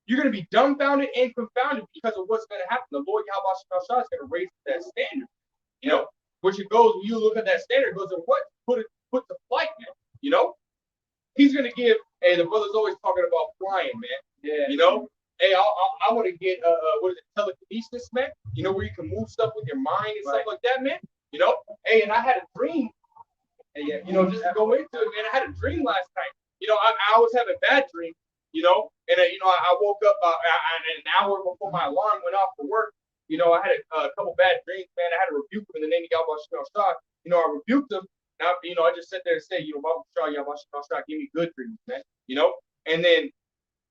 You're going to be dumbfounded and confounded because of what's going to happen. The Lord Yahweh Shah is going to raise that standard, which it goes, when you look at that standard, it goes to what? Put to flight, man, He's going to give, hey, the brother's always talking about flying, man. Yeah. Hey, I want to get, what is it, telekinesis, man? Where you can move stuff with your mind and stuff like that, man. Hey, and I had a dream, and just to go into it, man, I had a dream last night. I always have a bad dream, and I woke up an hour before my alarm went off for work. I had a couple bad dreams, man. I had to rebuke them in the name of Yahweh Shah. I rebuked them. Now, I just sat there and said, Yahweh, give me good dreams, man. And then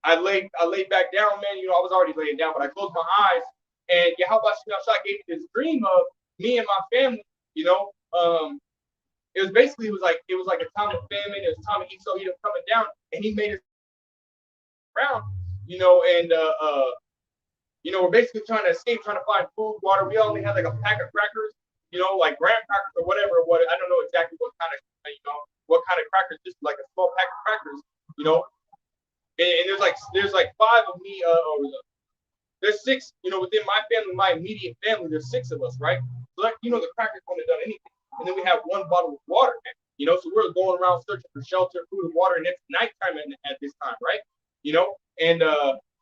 I laid back down, man. I was already laying down, but I closed my eyes, and Yahweh Shah gave me this dream of me and my family. It was like a time of famine. It was a time of Esau Edom coming down, and he made it around, and You know, we're basically trying to escape, trying to find food, water. We only had like a pack of crackers, you know, like graham crackers or whatever. What I don't know exactly what kind of, what kind of crackers. Just like a small pack of crackers, you know. And there's like five of me. There's six, you know, within my family, my immediate family. There's six of us, right? So like, you know, the crackers wouldn't have done anything. And then we have one bottle of water, man. You know, so we're going around searching for shelter, food, and water, and it's nighttime at this time, right? You know, and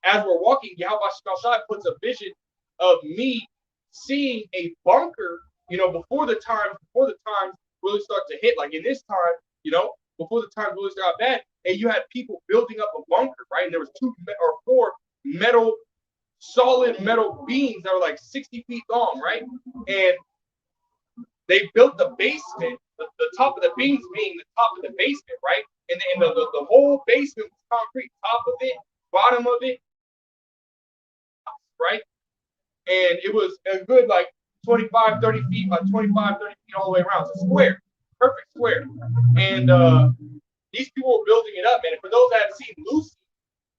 as we're walking, Yahweh Shai puts a vision of me seeing a bunker, you know, before the times really start to hit. Like in this time, you know, before the times really start bad, and you had people building up a bunker, right? And there was 2 or 4 solid metal beams that were like 60 feet long, right? And they built the basement, the top of the beams being the top of the basement, right? And the whole basement was concrete, top of it, bottom of it, right? And it was a good like 25, 30 feet, like 25, 30 feet all the way around. It's a square, perfect square. And these people were building it up, man. And for those that have seen Lucy,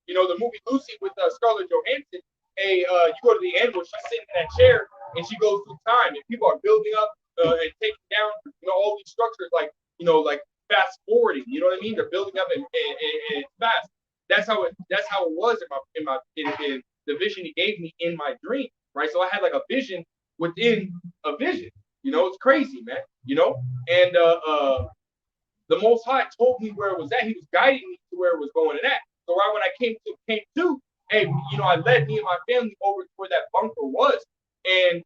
you know, the movie Lucy with Scarlett Johansson, you go to the end where she's sitting in that chair and she goes through time and people are building up and taking down, you know, all these structures like, you know, like fast forwarding, you know what I mean? They're building up and fast. That's how it was in the vision he gave me in my dream, right? So I had like a vision within a vision, you know, it's crazy, man, you know? And the Most High told me where it was at. He was guiding me to where it was going at. So right when I came to, hey, you know, I led me and my family over to where that bunker was. And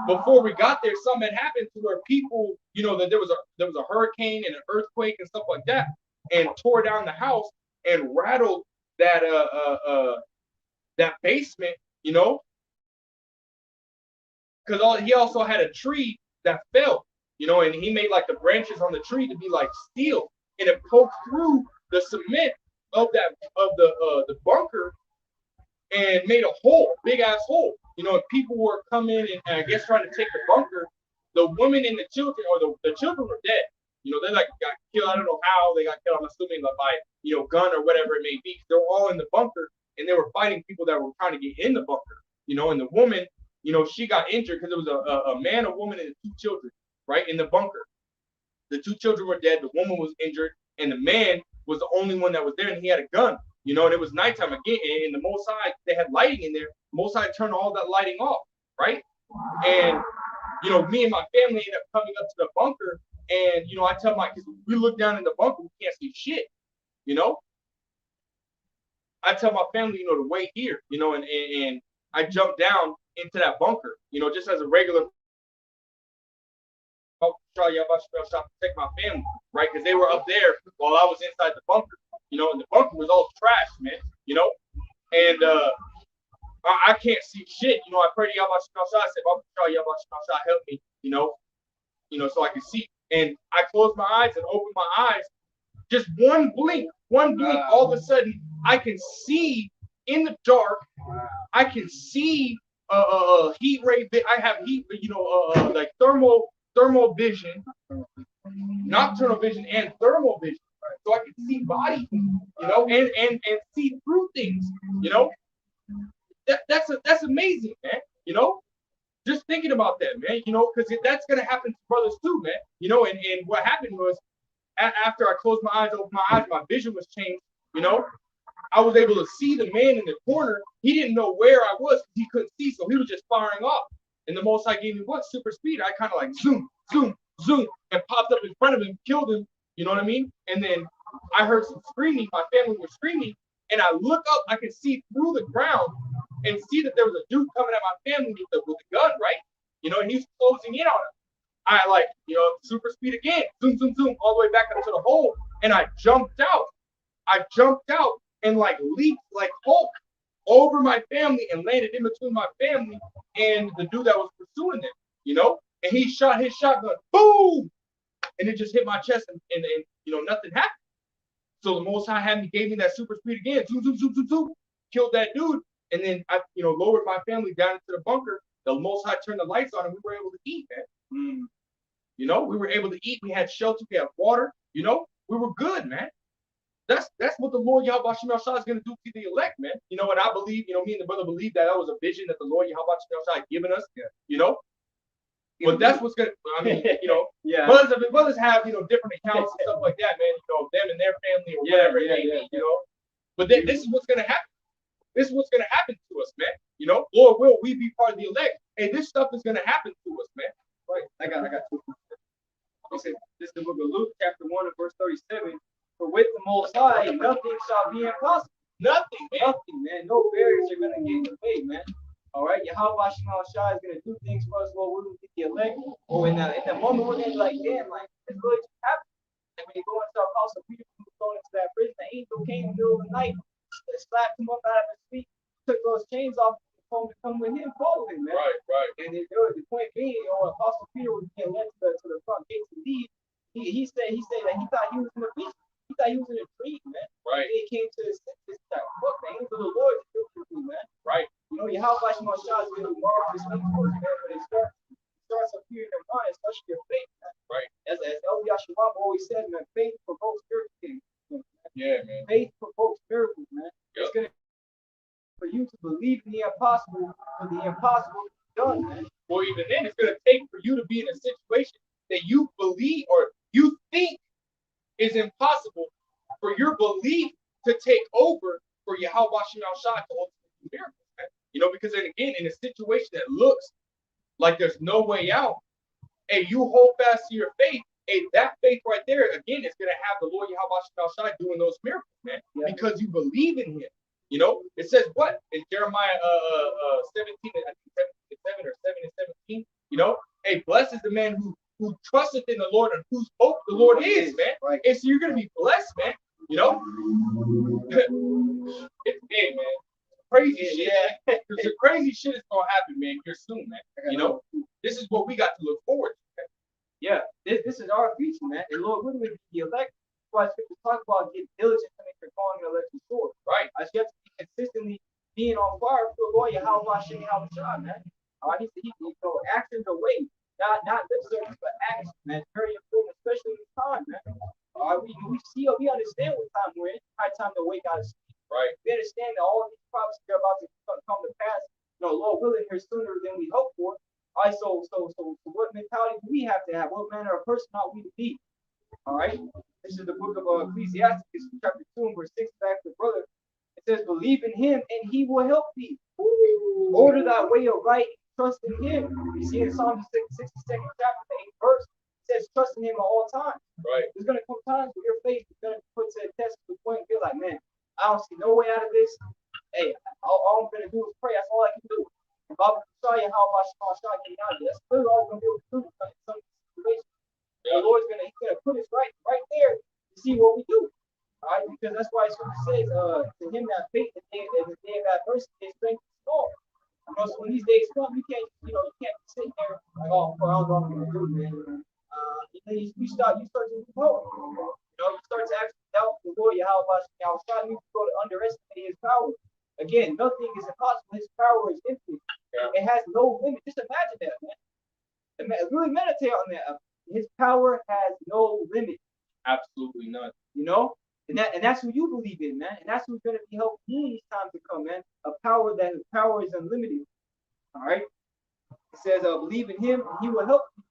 before we got there, something had happened to where people, you know, that there was a hurricane and an earthquake and stuff like that, and tore down the house and rattled that that basement, you know, because he also had a tree that fell, you know, and he made like the branches on the tree to be like steel, and it poked through the cement of the bunker and made a hole, big ass hole. You know, if people were coming and I guess trying to take the bunker, the women and the children, or the children were dead. You know, they like got killed. I don't know how they got killed. I'm assuming like by, you know, gun or whatever it may be. They're all in the bunker and they were fighting people that were trying to get in the bunker. You know, and the woman, you know, she got injured because it was a man, a woman, and 2 children, right, in the bunker. The 2 children were dead. The woman was injured, and the man was the only one that was there, and he had a gun. You know, and it was nighttime again, and the Most High, they had lighting in there. Most High turned all that lighting off, right? And, you know, me and my family ended up coming up to the bunker, and, you know, I tell because we look down in the bunker, we can't see shit, you know? I tell my family, you know, to wait here, you know, and I jump down into that bunker, you know, just as a regular protect my family, right? Because they were up there while I was inside the bunker, you know, and the bunker was all trash, man, you know, and I can't see shit, you know. I pray to Yahweh Shai, I said, Yahweh Shai, help me, you know, so I can see. And I close my eyes and open my eyes, just one blink, all of a sudden I can see in the dark. I can see heat ray. I have heat, you know, like thermal vision, nocturnal vision, and thermal vision. So I can see body, you know, and see through things, you know. That's amazing, man. You know, just thinking about that, man. You know, because that's gonna happen to brothers too, man. You know, and what happened was after I closed my eyes, opened my eyes, my vision was changed. You know, I was able to see the man in the corner. He didn't know where I was because he couldn't see, so he was just firing off. And the Most High gave me what? Super speed. I kind of like zoom, and popped up in front of him, killed him. You know what I mean? And then I heard some screaming. My family was screaming, and I look up. I could see through the ground and see that there was a dude coming at my family with a gun, right? You know, and he's closing in on him. I like, you know, super speed again, zoom, all the way back up to the hole, and I jumped out. And like leaped like Hulk over my family and landed in between my family and the dude that was pursuing them, you know? And he shot his shotgun, boom! And it just hit my chest and you know, nothing happened. So the Most High gave me that super speed again, zoom, killed that dude. And then I, you know, lowered my family down into the bunker. The Most High turned the lights on and we were able to eat, man. You know, we were able to eat. We had shelter, we had water, you know, we were good, man. That's what the Lord Yahweh Shemel Shah is going to do to the elect, man. You know, and I believe, you know, me and the brother believe that was a vision that the Lord Yahweh Shemel Shah had given us. Yeah. You know, but that's what's gonna. I mean, you know, yeah. brothers have, you know, different accounts and stuff like that, man. You know, them and their family or whatever it may be, you know. But this is what's gonna happen. This is what's gonna happen to us, man. You know, or will we be part of the elect? Hey, this stuff is gonna happen to us, man. Right. I got two. Okay, this is the book of Luke, chapter 1 and verse 37. For with the Most High, nothing shall be impossible. Nothing, man. Nothing, man. No barriers are gonna get in the way, man. All right, Yahweh Shema Shah is gonna do things for us, Lord. We're gonna get the elect. Or in the moment, we're gonna be like, damn, like it's really just happened. And when you go into our house of Peter, going into that prison, the angel came in the middle of the night, slapped him up out of his feet, took those chains off, told him to come with him, follow him, man. Right. And the point being, you know, Apostle Peter was being led to the front gates indeed. He said that he thought he was in a vision. He thought he was in a dream, man. Right. And he came to his senses, like, look, the angel of the Lord is with me, man. Right. You know, Yahweh Shema Shah is going to marvelous things for you, man, but it starts up here in your mind, especially your faith, man. Right. As El Yashimam always said, man, faith provokes miracles. Yeah, man. Faith provokes miracles, man. Yep. It's gonna for you to believe in the impossible, for the impossible to be done, man. Or even then, it's gonna take for you to be in a situation that you believe or you think is impossible for your belief to take over for Yahweh Shemel Shah to ultimately do miracles, man. You know, because then again, in a situation that looks like there's no way out, and you hold fast to your faith, and that faith right there, again, is going to have the Lord Yahweh Shemel Shah doing those miracles, man, because you believe in him. You know, it says what? In Jeremiah 17, I think 7 or 7 and 17, you know, hey, blessed is the man who trusteth in the Lord and whose hope the Lord is, man. Right. And so you're going to be blessed, man. You know? It's big, man. Crazy shit. Yeah. The crazy shit is going to happen, man, here soon, man. You know? This is what we got to look forward to, man. Yeah, this is our future, man. And Lord, we're going to be elected. That's why Scripture talk about getting diligent to make your calling and election sure. Right. I you have to be consistently being on fire for the Lord, Yahweh Shem Yahweh, man. He go actions are way, not lip service, but action, man. Very important, especially in this time, man. We understand what time we're in. High time to wake out of sleep. Right. We understand that all of these prophecies are about to come to pass. You know, Lord willing, here sooner than we hope for. All right, so what mentality do we have to have? What manner of person ought we to be? All right. This is the book of Ecclesiastes, chapter 2 and verse 6, back to the brother. It says, believe in him and he will help thee. Order thy way aright, trust in him. You see in Psalm 62nd chapter, 8th verse, it says, trust in him at all times. Right. There's going to come times where your faith is going to put to the test to the point where you're like, man, I don't see no way out of this. Hey, all I'm going to do is pray. That's all I can do. And Baba can show you how much I can out of this. That's really all we're going to be able to do in some situations. The Lord's gonna put us right there to see what we do. All right, because that's why Scripture says, to him that faith in the day of adversity, his strength is strong. You know, so when these days come, you can't be sitting there like, oh, I don't know what I'm gonna do, man. You start to hope. You know, you start to actually doubt the Lord, Yahweh. I was trying to go to underestimate his power. Again, nothing is impossible. His power is infinite. Yeah. It has no limit. Just imagine that, man. Really meditate on that. His power has no limit. Absolutely none. You know? And that's who you believe in, man. And that's who's going to be helping you in these times to come, man. A power is unlimited. All right? It says, believe in him and he will help you.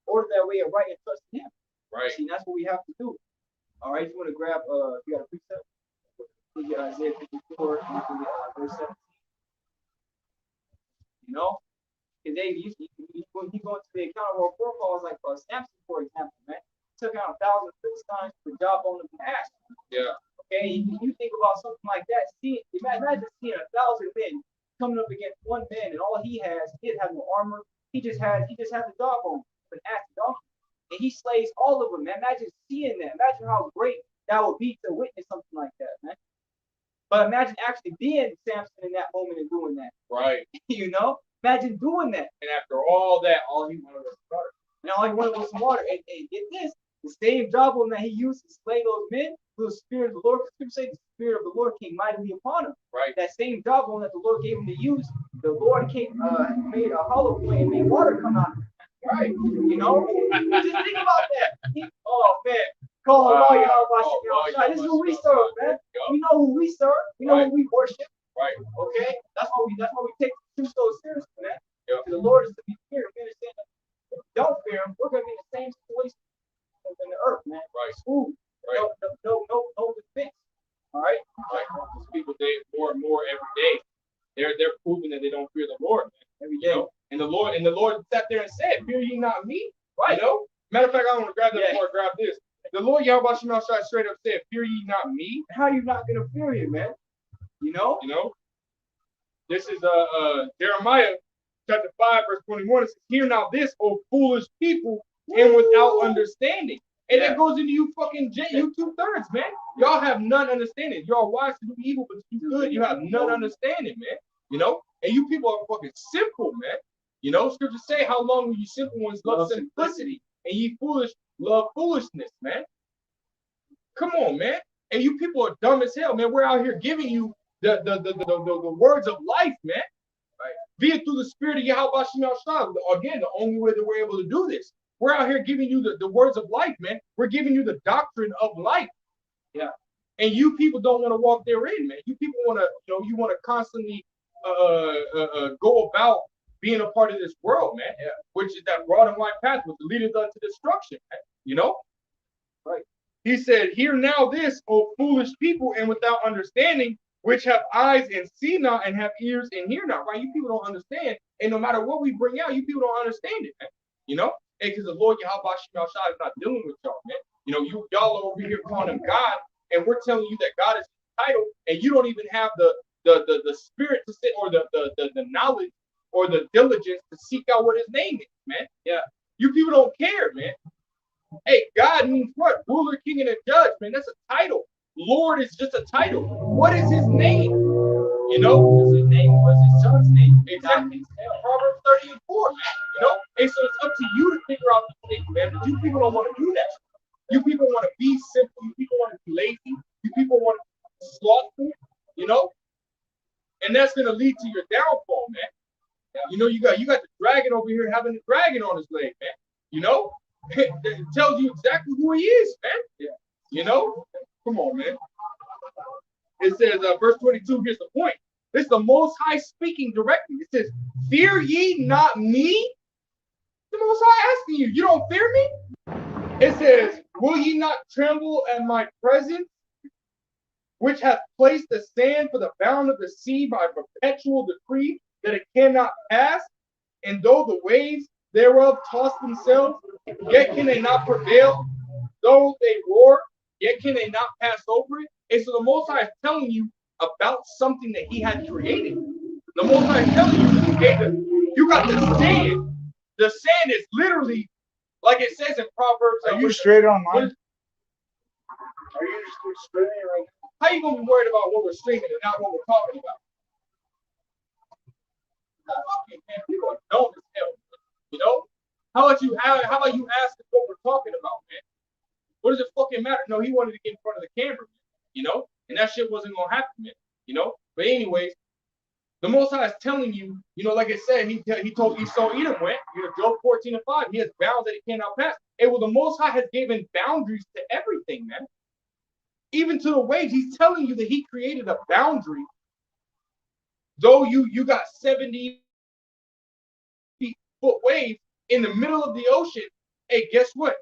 Order that way of right and trust in him. Right. See, that's what we have to do. All right? You want to grab, if you got a precept? You get Isaiah 54, verse 17. You know? Because when he goes to the account of our forefathers, like Samson, for example, man, took out 1,000 Philistines for the job on the past. Yeah. Okay, you think about something like that. Imagine seeing 1,000 men coming up against one man, and all he didn't have no armor. He just had the job on an ass donkey, and he slays all of them. Man, imagine seeing that. Imagine how great that would be to witness something like that, man. But imagine actually being Samson in that moment and doing that. Right. You know. Imagine doing that. And after all that, all he wanted was water. And all he wanted was some water. And get this, the same jawbone that he used to slay those men, the Spirit of the Lord, the Scripture says the Spirit of the Lord came mightily upon him. Right. That same jawbone that the Lord gave him to use, the Lord made a hollow point and made water come out of it. Right. You know? Just think about that. Oh man. call Allah Right. Yahweh Oh, Shem Yahweh. This is who we Yahweh serve, Shem man. Yahweh. We know who we serve. We know who we worship. Right. Okay? That's why we take the truth so seriously, man. Yep. The Lord is to be feared. We understand that if we don't fear him, we're gonna be in the same situation in the earth, man. Right. Food. Right. No defense. All right? Right. These people, they more and more every day. They're proving that they don't fear the Lord, man. Every You day. know? And the Lord sat there and said, "Fear ye not me." Right. You know? Matter of fact, I want to grab that before I grab this. The Lord Yahweh Shem Yahweh straight up said, "Fear ye not me." How are you not gonna fear him, man? You know? You know? This is Jeremiah chapter 5, verse 21. It says, "Hear now this, O foolish people, and without understanding." And that goes into you fucking you 2/3, man. Y'all have none understanding. Y'all wise to do evil, but to do good, you have none understanding, man. You know? And you people are fucking simple, man. You know, scriptures say, "How long will you simple ones love simplicity? And ye foolish love foolishness," man. Come on, man. And you people are dumb as hell, man. We're out here giving you the words of life, man. Right? Be it through the spirit of Yahweh Shem Yahweh. Again, the only way that we're able to do this. We're out here giving you the words of life, man. We're giving you the doctrine of life. Yeah. And you people don't want to walk therein, man. You people want to, you want to constantly go about being a part of this world, man. Yeah. Which is that broad and wide path which leadeth unto destruction, man. You know? Right. He said, "Hear now this, O foolish people, and without understanding, which have eyes and see not, and have ears and hear not." Right? You people don't understand. And no matter what we bring out, you people don't understand it, man. You know? Because the Lord Yahweh Shem Yahweh is not dealing with y'all, man. You know, y'all are over here calling him God, and we're telling you that God is the title, and you don't even have the spirit to sit, or the knowledge or the diligence to seek out what his name is, man. Yeah. You people don't care, man. Hey, God means what? Ruler, king, and a judge, man. That's a title. Lord is just a title. What is his name? You know? His name was his son's name. Exactly. Proverbs 30:4, man. You know? And so it's up to you to figure out the thing, man. But you people don't want to do that. You people want to be simple. You people want to be lazy. You people want to be slothful, you know? And that's going to lead to your downfall, man. You know, you got the dragon over here having the dragon on his leg, man. You know? It tells you exactly who he is, man. Yeah. You know? Come on, man. It says, verse 22, here's the point. This is the Most High speaking directly. It says, "Fear ye not me?" The Most High asking you, you don't fear me? It says, "Will ye not tremble at my presence, which hath placed the sand for the bound of the sea by perpetual decree, that it cannot pass? And though the waves thereof toss themselves, yet can they not prevail. Though they roar, yet can they not pass over it." And so the Most High is telling you about something that he had created. The Most High is telling you, hey, you got the sand. The sand is literally, like it says in Proverbs. Are you straight on mine? Are you straight right now? How you gonna be worried about what we're streaming and not what we're talking about? Man, people are dumb as hell. You know? How about you ask us what we're talking about, man? What does it fucking matter? No, he wanted to get in front of the camera, you know? And that shit wasn't gonna happen, man. You know? But anyways, the Most High is telling you, you know, like I said, he told Esau Edom went, you know, Job 14:5, he has bounds that he cannot pass. And well, the Most High has given boundaries to everything, man. Even to the waves, he's telling you that he created a boundary. Though you got 70 foot waves in the middle of the ocean, hey, guess what?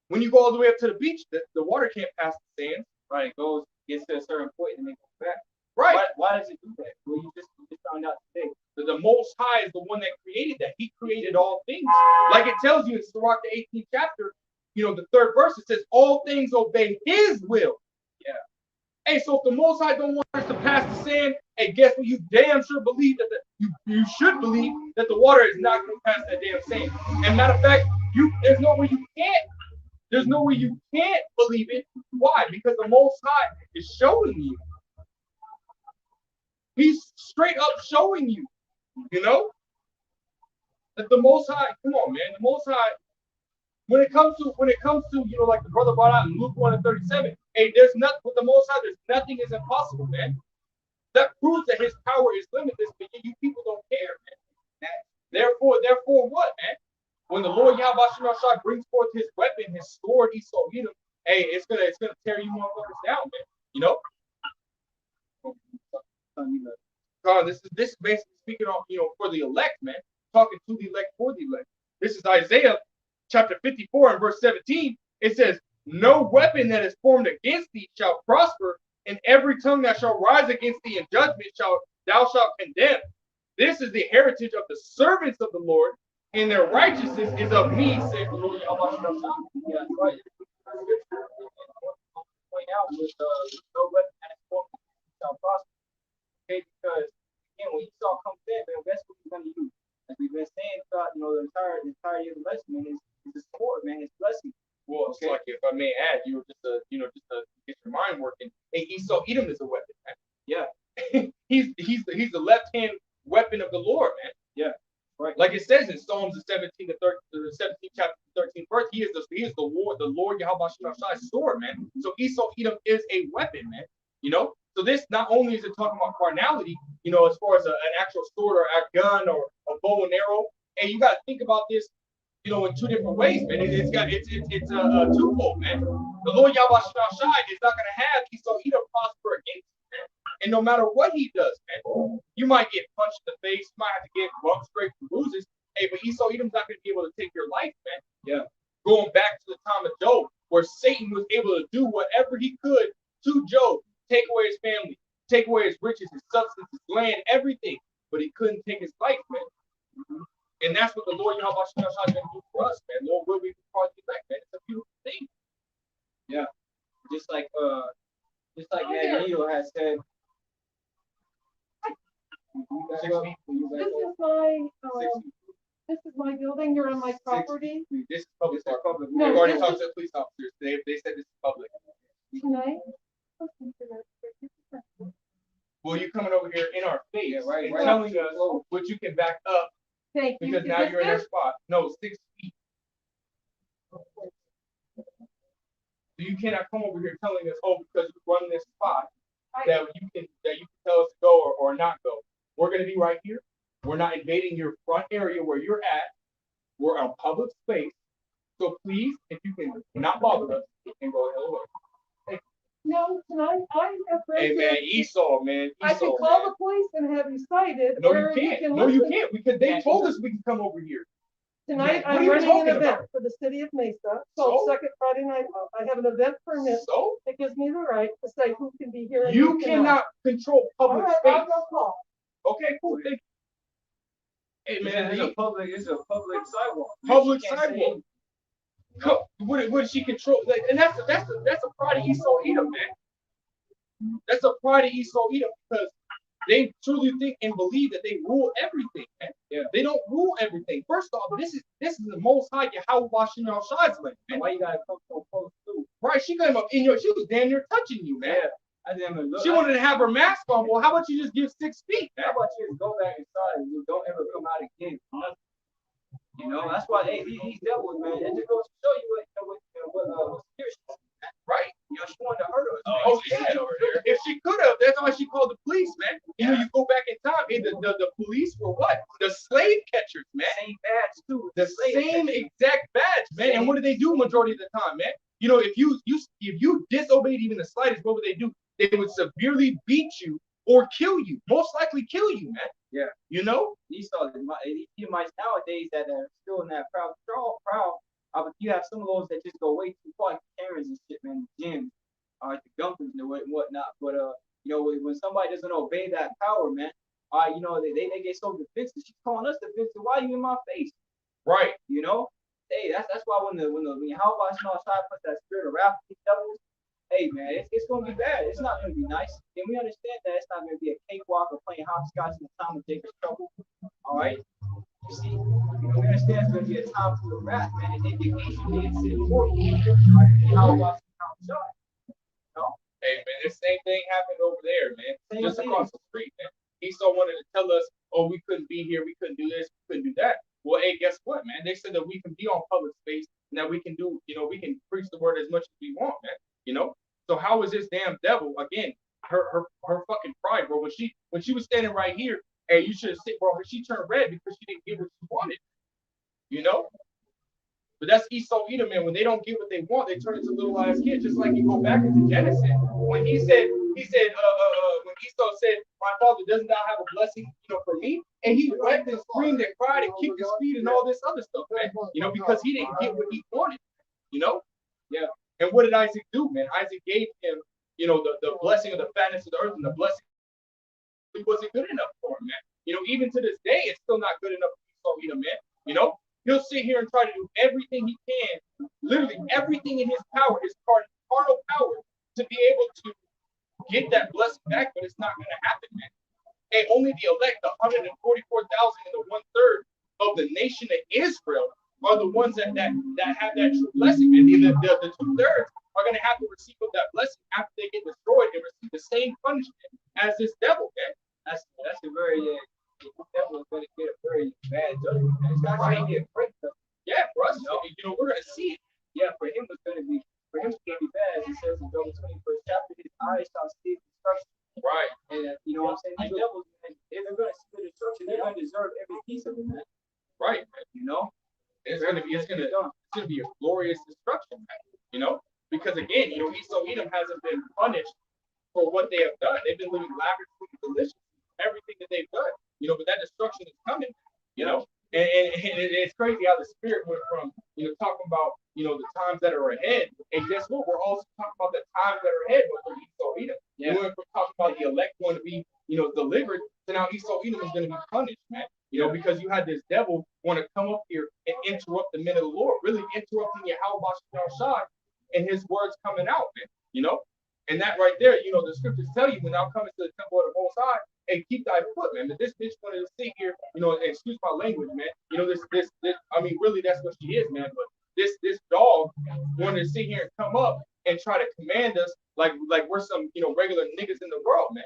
When you go all the way up to the beach, the water can't pass the sand. Right, it gets to a certain point and then goes back. Right. Why does it do that? Well, you just found out today. The Most High is the one that created that. He created all things. Like it tells you in Sirach, the 18th chapter, you know, the 3rd verse, it says, all things obey his will. Yeah. Hey, so if the Most High don't want us to pass the sand, hey, guess what? You damn sure believe that you should believe that the water is not going to pass that damn sand. And matter of fact, there's no way you can't. There's no way you can't believe it. Why? Because the Most High is showing you. He's straight up showing you, you know, that the Most High. Come on, man. The Most High. When it comes to, you know, like the brother brought out in Luke 1:37. Hey, there's nothing with the Most High. There's nothing is impossible, man. That proves that his power is limitless, but you people don't care, man. Therefore, what, man? When the Lord Yahweh Shah brings forth his weapon, his sword, Esau Edom, hey, it's gonna tear you motherfuckers down, man. You know? This is basically speaking on, for the elect, man. Talking to the elect for the elect. This is Isaiah chapter 54 and verse 17. It says, no weapon that is formed against thee shall prosper, and every tongue that shall rise against thee in judgment thou shalt condemn. This is the heritage of the servants of the Lord, and their righteousness is of me, saith the Lord. Yeah, right. Point out with no weapon that is formed shall prosper. Okay, because again, when Esau comes in, man, guess what he's gonna use? As we've been saying throughout, the entirety of the lesson, man, is the support, man, his blessing. Well, it's like, if I may add, you were just to get your mind working. Hey, Esau Edom is a weapon, man. Yeah. he's the left hand weapon of the Lord, man. Yeah. Right. Like it says in Psalms the 17th chapter 13th verse, he is the Lord Yahweh Shai's sword, man. So Esau Edom is a weapon, man. So this not only is it talking about carnality, as far as an actual sword or a gun or a bow and arrow. Hey, you got to think about this, in two different ways, man. It's a twofold, man. The Lord Yahweh Shai is not going to have Esau Edom prosper against you, man. And no matter what he does, man, you might get punched in the face, you might have to get bumps, scrapes, and bruises. Hey, but Esau Edom's not going to be able to take your life, man. Yeah. Going back to the time of Job, where Satan was able to do whatever he could to Job, take away his family, take away his riches, his substance, his land, everything, but he couldn't take his life, man. Mm-hmm. And that's what the Lord Yahweh is going to do for us, man. Lord, will be part of the elect, man. It's a beautiful thing. Yeah. Just like Magneto has said. This is my building. You're on my property. This is public. No, We've already talked to the police officers. They said this is public. Tonight? Well, you coming over here in our face, right. telling us what you can back up. Thank you. Because now you're in their spot. No, 6 feet. So you cannot come over here telling us, because you run this spot, that you can tell us to go or not go. We're going to be right here. We're not invading your front area where you're at. We're on public space. So please, if you can not bother us, you can go the hell away. No, tonight I'm afraid. Hey man, Esau, man. I can call the police and have you cited. No, you can't. No, you can't, because they told us we can come over here. Tonight I'm running an event for the city of Mesa called Second Friday Night Out. I have an event permit that gives me the right to say who can be here. You cannot control public space. I'll go call. Okay, cool. Thank you. Hey man, It's a public sidewalk. Public sidewalk. What does she control? And that's a pride of Esau Edom, man. That's a pride of Esau Edom, because they truly think and believe that they rule everything, man. Yeah. They don't rule everything. First off, this is the Most High Yahweh Bashem Shai's land, man. Why you gotta come so close too? Right? She came up in your. She was damn near touching you, man. Yeah. She wanted to have her mask on. Well, how about you just give 6 feet? Man? How about you just go back inside and you don't ever come out again? That's why these devils, man. It just goes to show you what spiritual. Right. She wanted to hurt us. Oh yeah. If she could have, that's why she called the police, man. You go back in time. Hey, the police were what? The slave catchers, man. Same badge too. The same exact badge, man. And what do they do majority of the time, man? If you disobeyed even the slightest, what would they do? They would severely beat you or kill you. Most likely kill you, man. Yeah. These Edomites nowadays that are still in that proud. You have some of those that just go way too far, like Karens and shit, man, the gyms, the Gumpers and whatnot. But when somebody doesn't obey that power, man, they get so defensive. She's calling us defensive. Why are you in my face? Right. Hey, that's why when Yahweh puts that spirit of wrath on these devils, hey man, it's gonna be bad. It's not gonna be nice. And we understand that it's not gonna be a cakewalk or playing hopscotch in the time of Jacob's trouble. All right. You see, we understand it's gonna be a time for wrath, man, and indignation being sent forth. Hey man, the same thing happened over there, man. Just across the street, man. Esau wanted to tell us, we couldn't be here, we couldn't do this, we couldn't do that. Well, hey, guess what, man? They said that we can be on public space and that we can do, we can preach the word as much as we want, man. So how is this damn devil, again, her fucking pride, bro? When she was standing right here, hey, you should have said, bro, she turned red because she didn't get what she wanted. But that's Esau Edom, man. When they don't get what they want, they turn into little ass kids. Just like you go back into Genesis, when he said, when Esau said, "My father does not have a blessing, for me," and he wept and screamed and cried and kicked his feet and all this other stuff, man. Because he didn't get what he wanted. Yeah. And what did Isaac do, man? Isaac gave him, the blessing of the fatness of the earth, and the blessing wasn't good enough for him, man. Even to this day, it's still not good enough for Esau Edom, man. He'll sit here and try to do everything he can, literally everything in his power, his carnal power, to be able to get that blessing back, but it's not going to happen, man. And only the elect, the 144,000 and the 1/3 of the nation of Israel, are the ones that have that true blessing. And the 2/3 are going to have to receive of that blessing after they get destroyed and receive the same punishment as this devil, man. That's a very the devil is going to get a very bad judgment. It's not going to get great judgment. Yeah, for us, we're going to see it. Yeah, for him it's going to be bad. It says in Job 21st chapter, his eyes shall see destruction. Right. And you know what I'm saying? These devils, man, if they're going to see the destruction, they're going to deserve every piece of it, man. Right. It's going to be a glorious destruction, man. Because again, Esau Edom hasn't been punished for what they have done. They've been living lavishly, delicious, everything that they've done. But that destruction is coming. And it's crazy how the spirit went from talking about the times that are ahead, and guess what? We're also talking about the times that are ahead with Esau Edom. Yeah. We went from talking about the elect going to be delivered to now Esau Edom is going to be punished, man. Because you had this devil want to come up here and interrupt the men of the Lord, really interrupting Yahweh Shai and his words coming out, man. And that right there, the scriptures tell you when thou comest to the temple of the Most High, hey, keep thy foot, man. But this bitch wanted to sit here, and excuse my language, man. This, I mean, really, that's what she is, man. But this dog wanted to sit here and come up and try to command us like we're some, regular niggas in the world, man.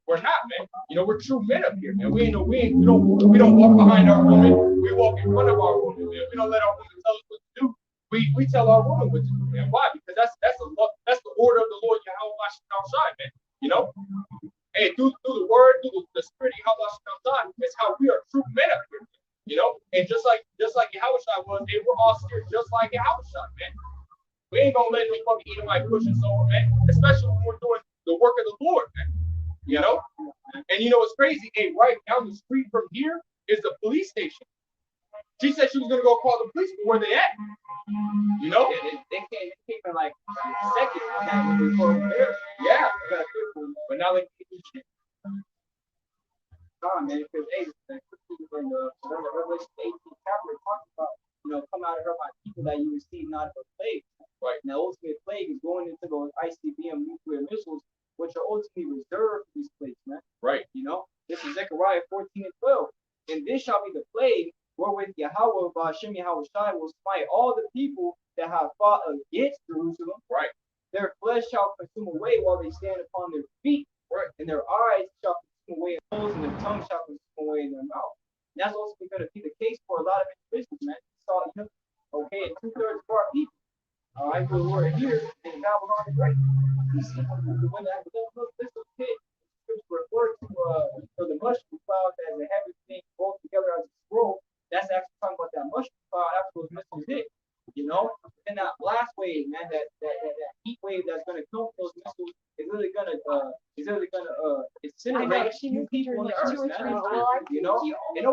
We're not, man. We're true men up here, man. We don't walk behind our woman. We walk in front of our woman, man. We don't let our woman tell us what to do. We tell our woman what to do, man. Why? Because that's the order of the Lord Yahweh Shai, man. Hey, through the word, through the spirit of Yahweh Shai, it's how we are true men up here. And just like Yahweh Shai was, they were all scared just like Yahweh Shai, man. We ain't gonna let no fucking Edomite push us over, man. Especially when we're doing the work of the Lord, man. And what's crazy? Hey, right down the street from here is the police station. She said she was gonna go call the police, but where they at? Yeah, they can't even like seconds on that before there. Yeah, but now they can't do shit. Man, because hey, the Revelation 18 chapter talks about, come out of her my people that you receive not of a plague. Right. Now, ultimate plague is going into those ICBM nuclear missiles, which are ultimately reserved for these plagues, man. Right. This is Zechariah 14:12. And this shall be the plague wherewith Yahweh Hashem Yahweh Shai will smite all the people that have fought against Jerusalem. Right. Their flesh shall consume away while they stand upon their feet. Right. And their eyes shall consume away in their nose, and their tongue shall consume away in their mouth. And that's also going to be the case for a lot of individuals, man. Okay, and 2/3 of our people. All right, so we're here, and God was on the great. When that little kid referred to the mushroom cloud as a heavy thing rolled together as a scroll, that's actually talking about that mushroom cloud after those missiles hit. And that blast wave, man, that heat wave that's gonna come from those missiles is really gonna incinerate you people on the earth, man. And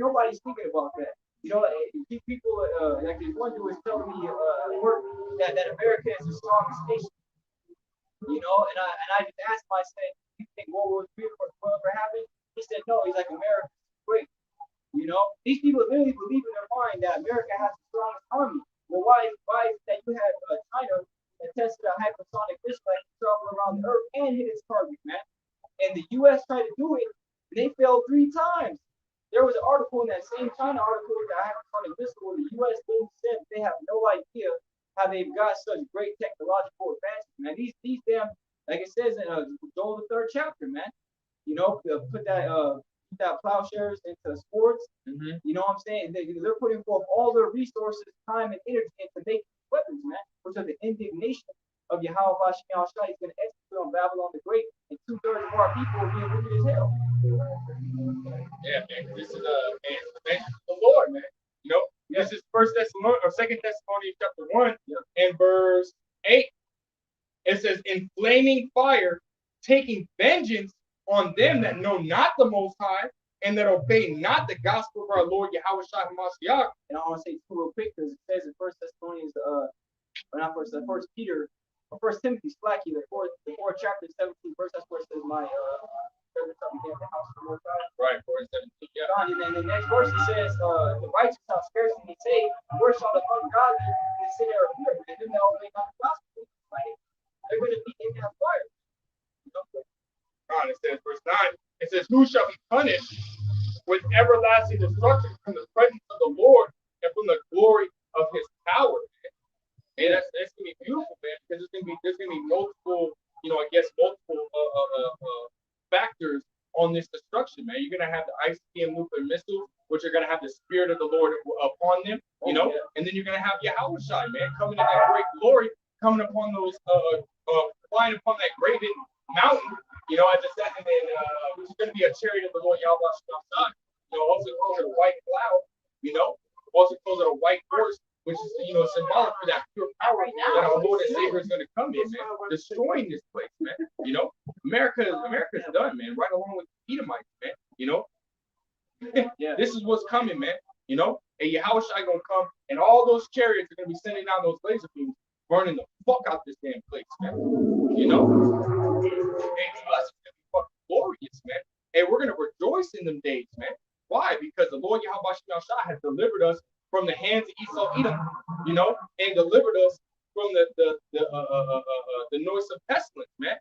nobody's thinking about that. People like this one dude was telling me at work that America is the strongest nation. And I just asked him, I said, you think World War III will ever happen? He said, no. He's like, America's great. These people literally believe in their mind that America has the strongest army. Well, why is it that you had China that tested a hypersonic missile that can travel around the earth and hit its target, man? And the U.S. tried to do it, and they failed 3 times. There was an article in that same China article with the hypersonic missile where the U.S. said they have no idea how they've got such great technological advances, man. These damn, like it says in Joel the 3rd chapter, man. Put that plowshares into sports. Mm-hmm. You know what I'm saying? They're putting forth all their resources, time, and energy into making weapons, man. Which are the indignation of Yahweh Hashem Shai is going to execute on Babylon the Great, and 2/3 of our people will be wicked as hell. Yeah, man. This is the Lord, man. This is First Thessalonians or Second Thessalonians chapter 1 and verse 8. It says, "In flaming fire, taking vengeance on them that know not the Most High and that obey not the gospel of our Lord Yahweh Shai Hamashiach." And I want to say two real quick because it says in First Thessalonians, or not First Peter, or First Timothy, Slacky, the fourth chapter, 17 verse. That's where it says my favorite time to the house of the Lord God. Right, 4:17. Yeah. And then the next verse it says, "The righteous shall scarcely be saved. Where shall the ungodly consider a fear? And them that obey not the gospel, like, they're going to be in that fire." It says, verse 9, it says, "Who shall be punished with everlasting destruction from the presence of the Lord and from the glory of his power?" And that's gonna be beautiful, man, because there's gonna be multiple, I guess multiple factors on this destruction, man. You're gonna have the ICBM nuclear missiles, which are gonna have the spirit of the Lord upon them, and then you're gonna have Yahweh Shai, man, coming in that great glory, coming upon those flying upon that graven mountain, as it says, and then which is gonna be a chariot of the Lord Yahweh Shai, also calls it a white cloud, also calls it a white horse, which is symbolic for that pure power that our Lord and Savior is going to come in, man, destroying this place, man. America's done, man, right along with the Edomites, man. This is what's coming, man. And Yahweh Shai gonna come, and all those chariots are gonna be sending down those laser beams, burning the fuck out this damn place, man. And to us, it's gonna be fucking glorious, man. And we're gonna rejoice in them days, man. Why? Because the Lord Yahweh Shai has delivered us from the hands of Esau Edom, and delivered us from the noisome pestilence, man.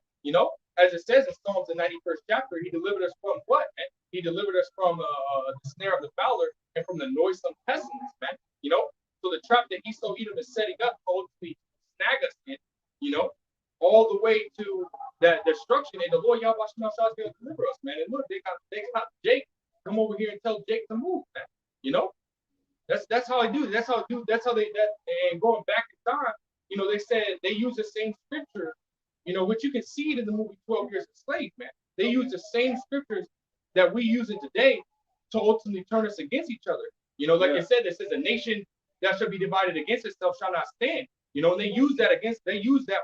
As it says in Psalms the 91st chapter, he delivered us from what, man? He delivered us from the snare of the fowler and from the noisome pestilence, man. So the trap that Esau Edom is setting up to snag us in, all the way to that destruction, and the Lord Yahweh Shai is going to deliver us, man. And look, they got Jake come over here and tell Jake to move, man. That's how I do. That's how they and going back in time, they said they use the same scripture, which you can see it in the movie 12 Years a Slave, man. They use the same scriptures that we use in today to ultimately turn us against each other. I said, it says a nation that shall be divided against itself shall not stand. And they use that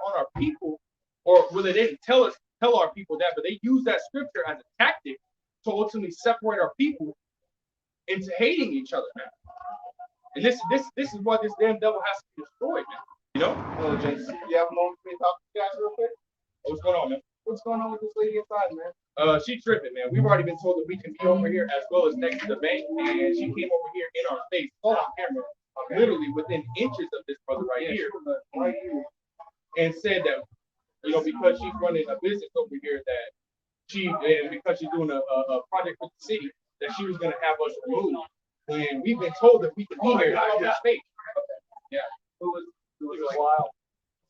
on our people, or well, they didn't tell our people that, but they use that scripture as a tactic to ultimately separate our people into hating each other, man. And this is what this damn devil has to be destroyed, man. Hello, Jason. You have a moment for me to talk to you guys real quick? What's going on, man? What's going on with this lady inside, man? She tripping, man. We've already been told that we can be over here as well as next to the bank, and she came over here in our face, all on camera, literally within inches of this brother right here, and said that, because she's running a business over here, that because she's doing a project with the city, that she was going to have us removed. And we've been told that we can be here in this space. Yeah. Who was wild?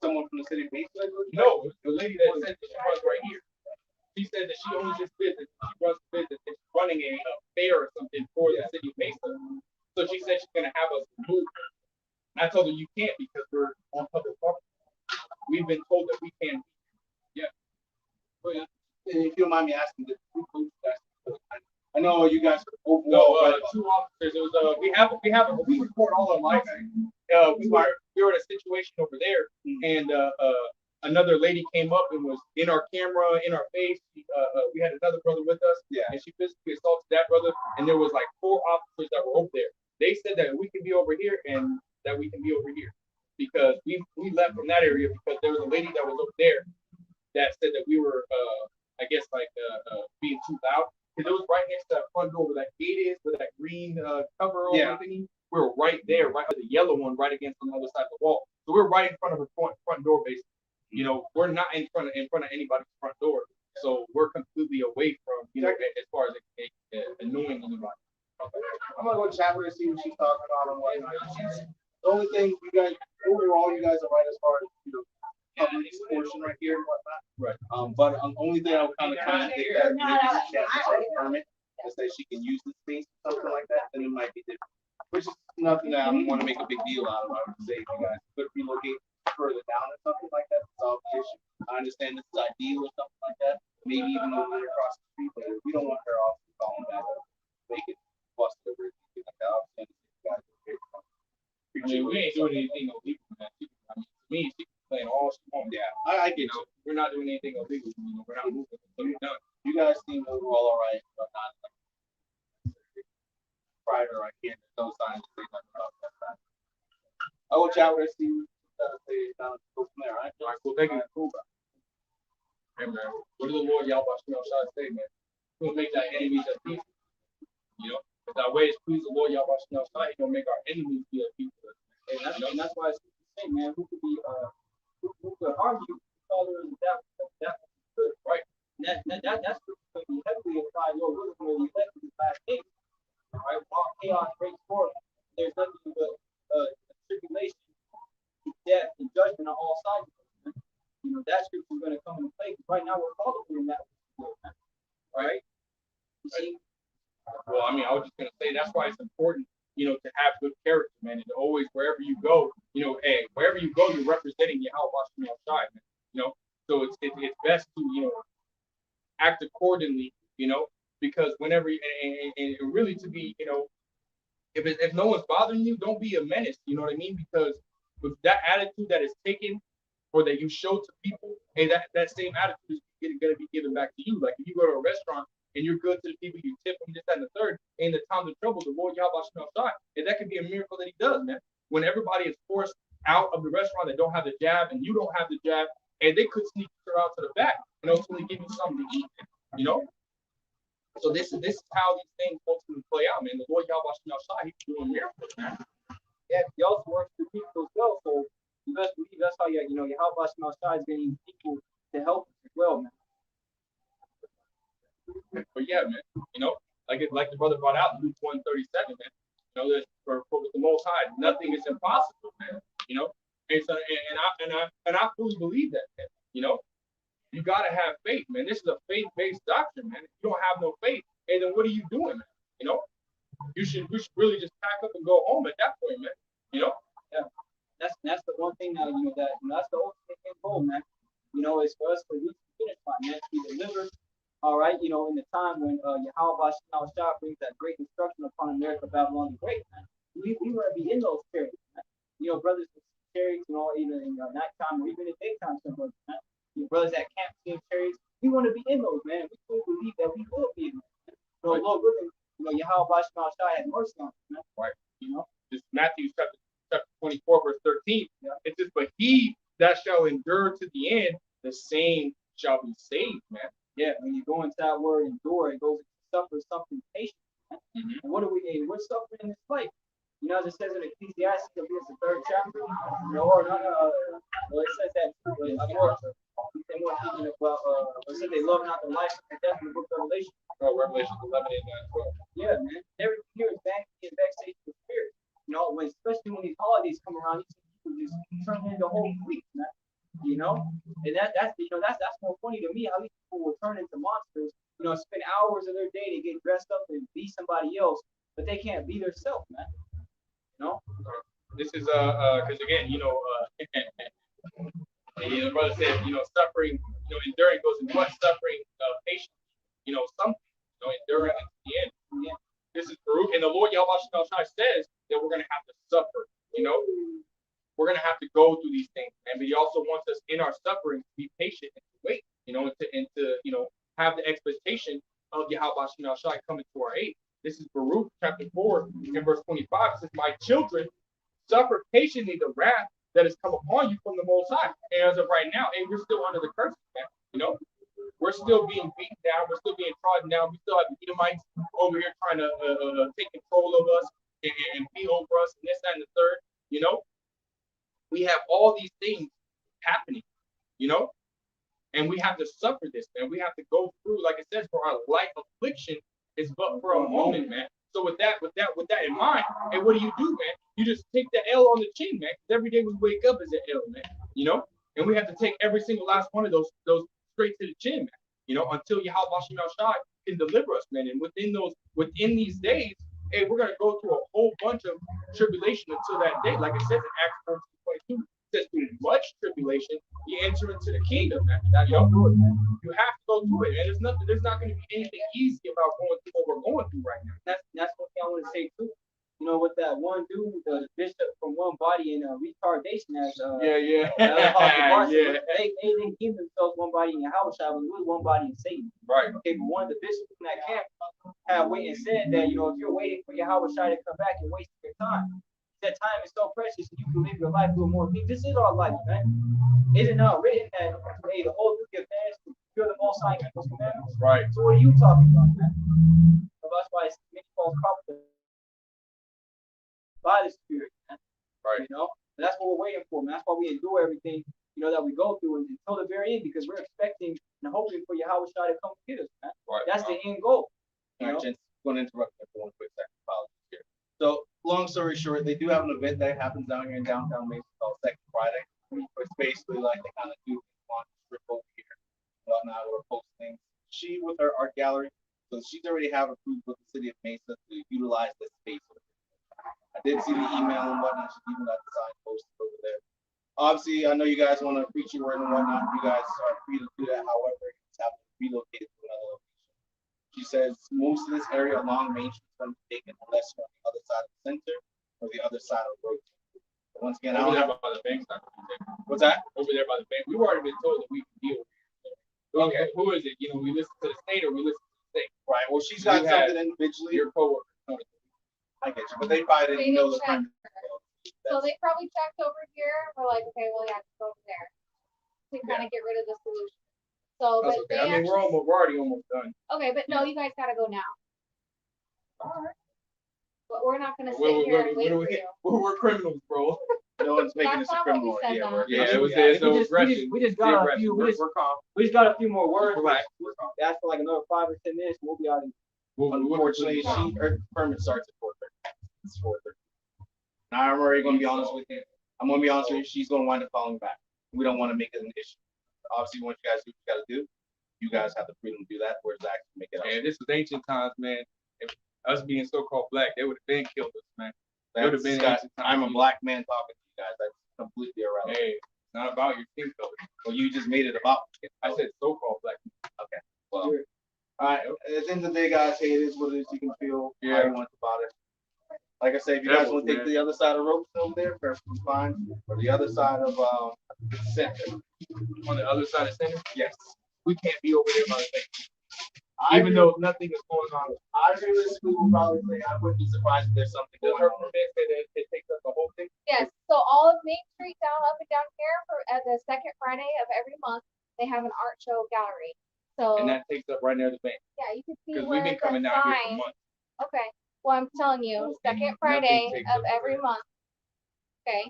Someone from the city of Mesa? No, the lady that said that she runs right here. She said that she owns this business. She runs the business. And she's running a fair or something for the city of Mesa. So she said she's going to have us removed. And I told her you can't because we're on public property. We've been told that we can't. Yeah. And if you don't mind me asking, who coached that? I know you guys are overall. No, two officers. It was we record all our lives. We were in a situation over there, and another lady came up and was in our camera, in our face. We had another brother with us, and she physically assaulted that brother. And there was like 4 officers that were over there. They said that we can be over here and that we can be over here because we left from that area because there was a lady that was over there that said that we were, I guess, being too loud. Because it was right next to that front door where that gate is, with that green cover over thingy. We were right there, right with the yellow one, right against on the other side of the wall. So we're right in front of the front door, basically. We're not in front of anybody's front door. So we're completely away from, as far as annoying anybody. I'm gonna go chat with her, see what she's talking about and whatnot. The only thing you guys overall, you guys are right as far as covering this portion right here and whatnot. Right. But only thing I would kind of contradict that maybe she has a permit to say she can use the space or something like that, then it might be different. Which is nothing that I want to make a big deal out of. I would say if you guys could relocate further down or something like that to solve the issue. I understand this is ideal or something like that. Maybe even moving across the street, but we don't want her off calling back. Make it bust over. Like that. I understand you guys are here. I mean, we ain't doing anything illegal, man. I mean, to me, she can play all she wants. Yeah, I get you. We're not doing anything illegal. We're not moving. So we're done. You guys seem overall all right, but not private. I can't. No signs to say nothing about that. I will chat with her, see go from there, all right? All right, cool. Thank you. Cool, bro. Hey, man. What does the Lord Yahweh Shai say, man? We'll make our enemies at peace. You know, if our ways please the Lord Yahweh Shai, He's gonna make our enemies be at peace with us. And that's why it's saying, man, who could be who could harm you, father and that good, right? And that's going to be heavily applied, Lord, willing, when you elect these last days. All right, while chaos breaks forth, there's nothing but tribulation, death, and judgment on all sides. Man. You know, that scripture is going to come into play. Right now, we're following that. Right? You see? Well, I mean, I was just gonna say that's why it's important, you know, to have good character, man, and to always wherever you go, you know, hey, wherever you go, you're representing Yahweh Shai, man. You know, so it's best to, you know, act accordingly, you know, because whenever and really to be, you know, if no one's bothering you, don't be a menace. You know what I mean? Because with that attitude that is taken or that you show to people, hey, that same attitude is going to be given back to you. Like if you go to a restaurant and you're good to the people, you tip them, this, that, and the third, in the times of trouble, the Lord Yahweh Shai, and that could be a miracle that He does, man. When everybody is forced out of the restaurant that don't have the jab and you don't have the jab, and they could sneak you out to the back and ultimately give you something to eat, you know. So this is how these things ultimately play out, man. The Lord Yahweh Shai, He's doing miracles, man. Yeah, He also works through people as well. So you best believe that's how Yahweh Shai is getting people to help as well, man. But yeah, man, you know, like the brother brought out, Luke 1:37, man. You know, there's for with the Most High, nothing is impossible, man. You know, and so and I fully believe that, man. You know, you gotta have faith, man. This is a faith-based doctrine, man. If you don't have no faith, hey, then what are you doing, man? You know, you should really just pack up and go home at that point, man. You know, yeah. That's the one thing that that's the ultimate end goal, man. You know, it's for us to reach the finish line, man. To be delivered. All right, you know, in the time when Yahweh Shai brings that great destruction upon America, Babylon the Great, man. We want to be in those chariots, man. You know, brothers with chariots, you know, either in nighttime or even in daytime, some brothers, man. You brothers that camp in chariots, we want to be in those, man. We still believe that we will be in them. So, Lord willing, you know, Yahweh Shai had mercy on us, man. Right. You know, this Matthew chapter 24, verse 13. Yeah. It says, but he that shall endure to the end, the same shall be saved, man. Yeah, when you go into that word endure, it goes into suffer something patient. Mm-hmm. And what are we doing? We're suffering in this life. You know, as it says in Ecclesiastes, I believe it's the 3rd chapter. You know, or well, it says that it says they love not the life and death in the book of Revelation. Oh, Revelation 11 and 12. Yeah, man. Everything here is vanity and vexation of spirit. You know, especially when these holidays come around, you see people just turn into whole weeks, man. You know, and that's more funny to me how these people will turn into monsters. You know, spend hours of their day to get dressed up and be somebody else, but they can't be themselves, man. You know. This is because again, you know, the brother said, you know, suffering, you know, enduring goes into what suffering, patience. You know, something, you know, enduring at the end. Yeah. This is Baruch, and the Lord Yahweh Shai says that we're going to have to suffer. You know. We're going to have to go through these things, but He also wants us in our suffering to be patient and to wait, you know, and to you know, have the expectation of Yahweh Shai coming to our aid. This is Baruch chapter 4 and verse 25. It says, my children, suffer patiently the wrath that has come upon you from the Most High. And as of right now, and we're still under the curse, man. You know, we're still being beaten down. We're still being trodden down. We still have the Edomites over here trying to take control of us and be over us and this, that, and the third, you know. We have all these things happening, you know, and we have to suffer this, man. We have to go through, like it says, for our life affliction is but for a moment, man. So with that in mind, and what do, man? You just take the L on the chin, man. Every day we wake up is an L, man. You know, and we have to take every single last one of those straight to the chin, man. You know, until Yahweh Shai can deliver us, man. And within these days, hey, we're gonna go through a whole bunch of tribulation until that day, like it says in Acts 14:22. It says through much tribulation, you enter into the kingdom. Now, you don't do it, man. You have to go through it, and there's not going to be anything easy about going through what we're going through right now. That's what I want to say too. You know, with that one dude, the bishop from one body in retardation as Yeah. they deem themselves one body in Yahweh Shai, but really one body in Satan. Right. Okay, but one of the bishops in that camp had waited and said that, if you're waiting for Yahweh Shai to come back and wasting your time, that time is so precious and you can live your life with more things. This is our life, man. Is it not written that, hey, the whole duty of man is to fear the Most High and keep His commandments? Right. So what are you talking about, man? So that's why it's many false prophets by the Spirit, man. Right. And that's what we're waiting for, man. That's why we endure everything, that we go through until the very end, because we're expecting and hoping for Yahweh Shai to come get us, man. Right. That's the end goal. All right, gents, going to interrupt you for one quick second. Apologies here. So, long story short, they do have an event that happens down here in downtown Mesa called Second Friday. It's basically like they kind of do on strip over here, whatnot, or post things. She with her art gallery, so she's already have approved with the city of Mesa to utilize this space. I did see the email and whatnot. She's even got the sign posted over there. Obviously, I know you guys want to preach your word and whatnot. You guys are free to do that. However, it's have to relocate to another location. She says most of this area along Main Street is going to be taken unless you're on the other side of the center or the other side of the road. But once again, I Over don't there have. by the bank's not gonna be taken. What's that? Over there by the bank. We've already been told that we can deal with it. Okay, who is it? We listen to the state or we listen to the state? Right. Well, she's got You have something individually. Your coworker. I get you, but they probably They didn't know the didn't premise. So they probably checked over here. We're like, okay, well, yeah, just go over there to kind of get rid of the solution. So, That's but okay. they I mean, we're actually, already almost done. okay, but no, you guys gotta go now. But we're not gonna sit We're- here we're- and wait for we're- you. We're criminals, bro. No one's making That's this a not what criminal we said, idea. though. We're- Yeah, it was yeah. there's no We aggression. just got a few. We're calm. We just got a few more words. Relax. Ask for like another 5 or 10 minutes. We'll be out in. Unfortunately, her permit starts at 4:30. It's 4:30. Now I'm already going to be honest with you. I'm going to be honest with you. She's going to wind up calling back. We don't want to make it an issue. Obviously, once you guys do what you got to do, you guys have the freedom to do that. Whereas Zach can make it up. Man, this was ancient times, man. If us being so-called black, they would have been killed us, man. It would have been ancient times. I'm a black man talking to you guys. That's completely irrelevant. Hey, it's not about your skin color. Well, you just made it about. I said so-called black. Okay. Well, all right. At the end of the day, guys, hey, it is what it is. You can feel how you want about it. Like I say, if you guys want to take the other side of ropes over there, perfectly fine. Or the other side of center. On the other side of the center, Yes. we can't be over there by the bank. Even though nothing is going on. I realistically would probably say I wouldn't be surprised if there's something Does going her on. permit say that it takes up the whole thing? Yes, so all of Main Street up and down here at the second Friday of every month, they have an art show gallery. So, And that takes up right near the bank. yeah, you can see Because where we've been the coming down here for sign. months. Okay, well, I'm telling you, second Nothing Friday takes of up every there. month. Okay,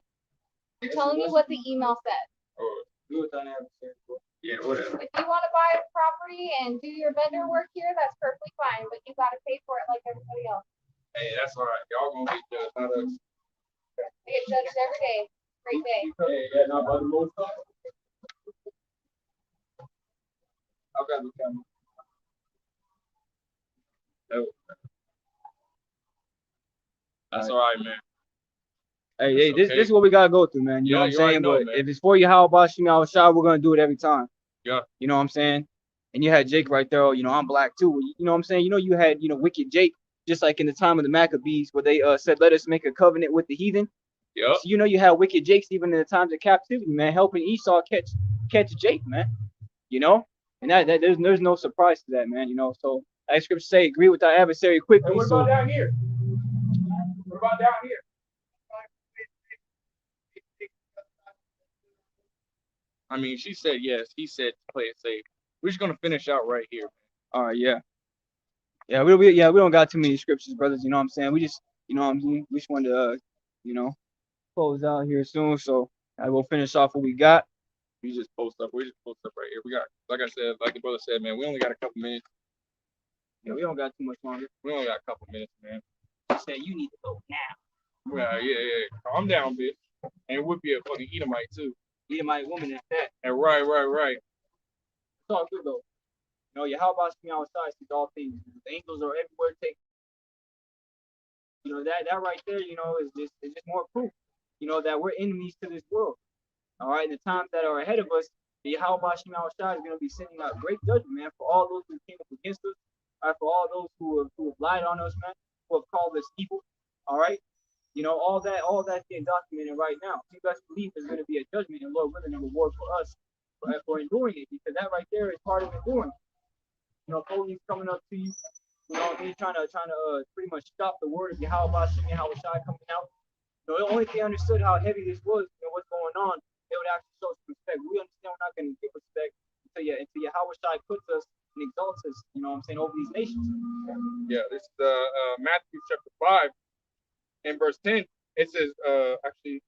I'm telling you what the email said. Or, Do it on adversary. yeah, whatever. If you want to buy a property and do your vendor work here, that's perfectly fine, but you gotta pay for it like everybody else. Hey, that's all right. Y'all gonna get judged, not us. I get judged every day. Great day. Hey, yeah, not by the most stuff. I got the camera. Oh. That's all right, man. Hey, It's okay. this is what we gotta go through, man. You know Yeah, what I'm you already saying? know, But man. if it's for you, how about Shah, we're gonna do it every time. Yeah. You know what I'm saying? And you had Jake right there. I'm black too. You know what I'm saying? You had wicked Jake, just like in the time of the Maccabees, where they said, "Let us make a covenant with the heathen." Yep. So you had wicked Jakes even in the times of captivity, man, helping Esau catch Jake, man. And that there's no surprise to that, man. So like scripture say, agree with thy adversary quickly. Hey, what so about down here? What about down here? I mean, she said yes. He said play it safe. We're just gonna finish out right here. all right, yeah. We don't got too many scriptures, brothers. You know what I'm saying? We just, we just wanted to, close out here soon. So I will finish off what we got. We just post up. We just post up right here. We got, like I said, like the brother said, man. We only got a couple minutes. Yeah, we don't got too much longer. We only got a couple minutes, man. I said you need to go now. Yeah. Calm down, bitch. And whip you a fucking Edomite too. Edomite woman at that. And right. It's all good though. Yahweh outside sees all things. The angels are everywhere. That right there, is just more proof, that we're enemies to this world. All right, the times that are ahead of us, the Yahweh outside is going to be sending out great judgment, man, for all those who came up against us, for all those who have lied on us, man, who have called us evil. All right, You know, all that's being documented right now. If you guys believe there's going to be a judgment and Lord willing a reward for us for enduring it, because that right there is part of enduring. You know, police coming up to you, you know what I mean, trying to pretty much stop the word of Yahweh and Yahushua coming out. You know, the only thing I understood how heavy this was, you know, what's going on, they would actually show some respect. We understand we're not going to give respect until Yahushua puts us and exalts us, you know what I'm saying, over these nations. Yeah, this is Matthew chapter 5 and verse 10. It says, actually,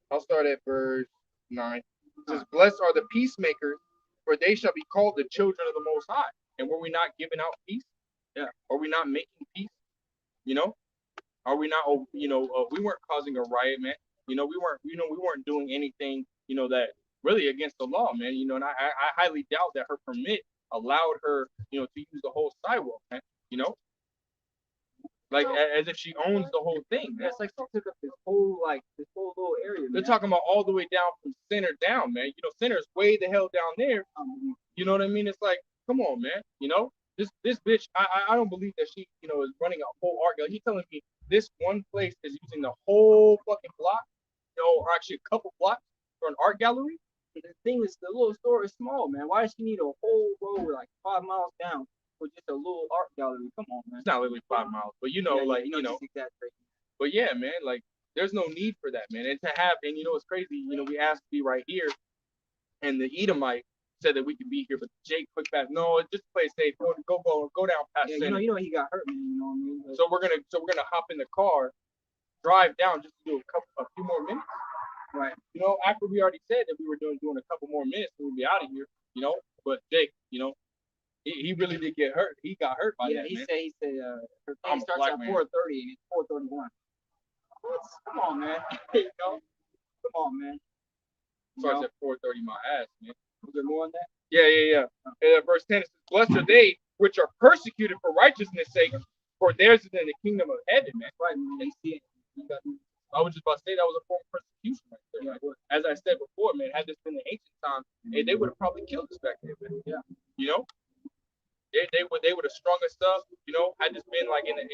I'll start at verse 9. It says, blessed are the peacemakers, for they shall be called the children of the Most High. And were we not giving out peace? Yeah. Are we not making peace? You know? Are we not, we weren't causing a riot, man. We weren't doing anything, that really against the law, man. And I highly doubt that her permit allowed her, to use the whole sidewalk, man. Like as if she owns the whole thing. That's like she took up this whole little area. They're talking about all the way down from center down, man. Center's way the hell down there. You know what I mean? It's like, come on, man. This bitch, I don't believe that she, is running a whole art gallery. He's telling me this one place is using the whole fucking block, or actually a couple blocks for an art gallery. The thing is, the little store is small, man. Why does she need a whole road like 5 miles down for just a little art gallery? Come on, man. It's not literally 5 miles, but just exaggerate. But yeah, man, like there's no need for that, man. And to have, and it's crazy, we asked to be right here, and the Edomite said that we could be here, but Jake quick back, no, just play safe. Go down past. Yeah, you know he got hurt, man. You know what I mean? So we're gonna hop in the car, drive down just to do a few more minutes. Right. After we already said that we were doing a couple more minutes, we'll be out of here. But Jake, he really did get hurt. He got hurt by that. He man. said her thing starts at 4:30 and it's 4:31. Come on, man. Come on, man. Starts at 4:30 my ass, man. Was there more on that? Yeah. Verse 10 it says, blessed are they which are persecuted for righteousness' sake, for theirs is in the kingdom of heaven, man. Right, man. They see it. I was just about to say that was a form of persecution right there. Right? As I said before, man, had this been the ancient time, they would have probably killed us back then, man. Yeah. They would have strung us up, had this been like in the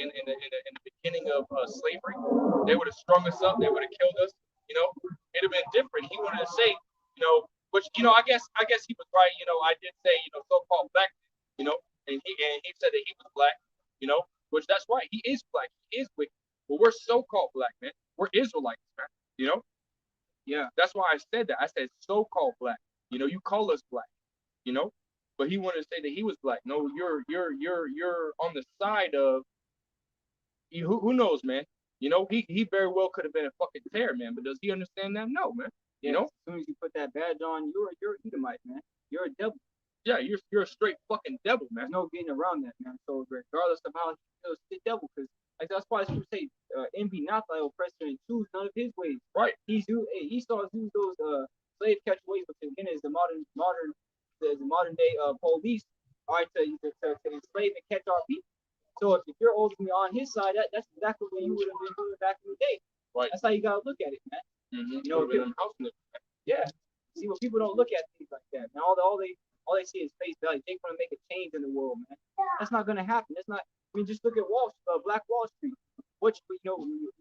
beginning of slavery, they would have strung us up, they would have killed us, it'd have been different. He wanted to say, which I guess he was right, I did say, so-called black, and he said that he was black, which that's right, he is black, he is wicked. But we're so-called black, man. We're Israelites, man. Yeah, that's why I said that. I said so-called black. You call us black, but he wanted to say that he was black. No, you're on the side of who knows, man. He very well could have been a fucking terror, man. But does he understand that? No, man. As soon as you put that badge on, you're an Edomite, man. You're a devil. Yeah, you're a straight fucking devil, man. There's no getting around that, man. So regardless of how he feels, the devil, because that's why I should say, envy not thy oppressor and choose none of his ways. Right. Esau's used those slave catch ways, which again is the modern day police, all right, to enslave and catch our people. So if you're ultimately on his side, that's exactly what you would have been doing back in the day. Right. That's how you gotta look at it, man. Mm-hmm. Yeah. See, what people don't look at things like that. Now all they see is face value. They want to make a change in the world, man. That's not gonna happen. That's not. I mean, just look at Black Wall Street. What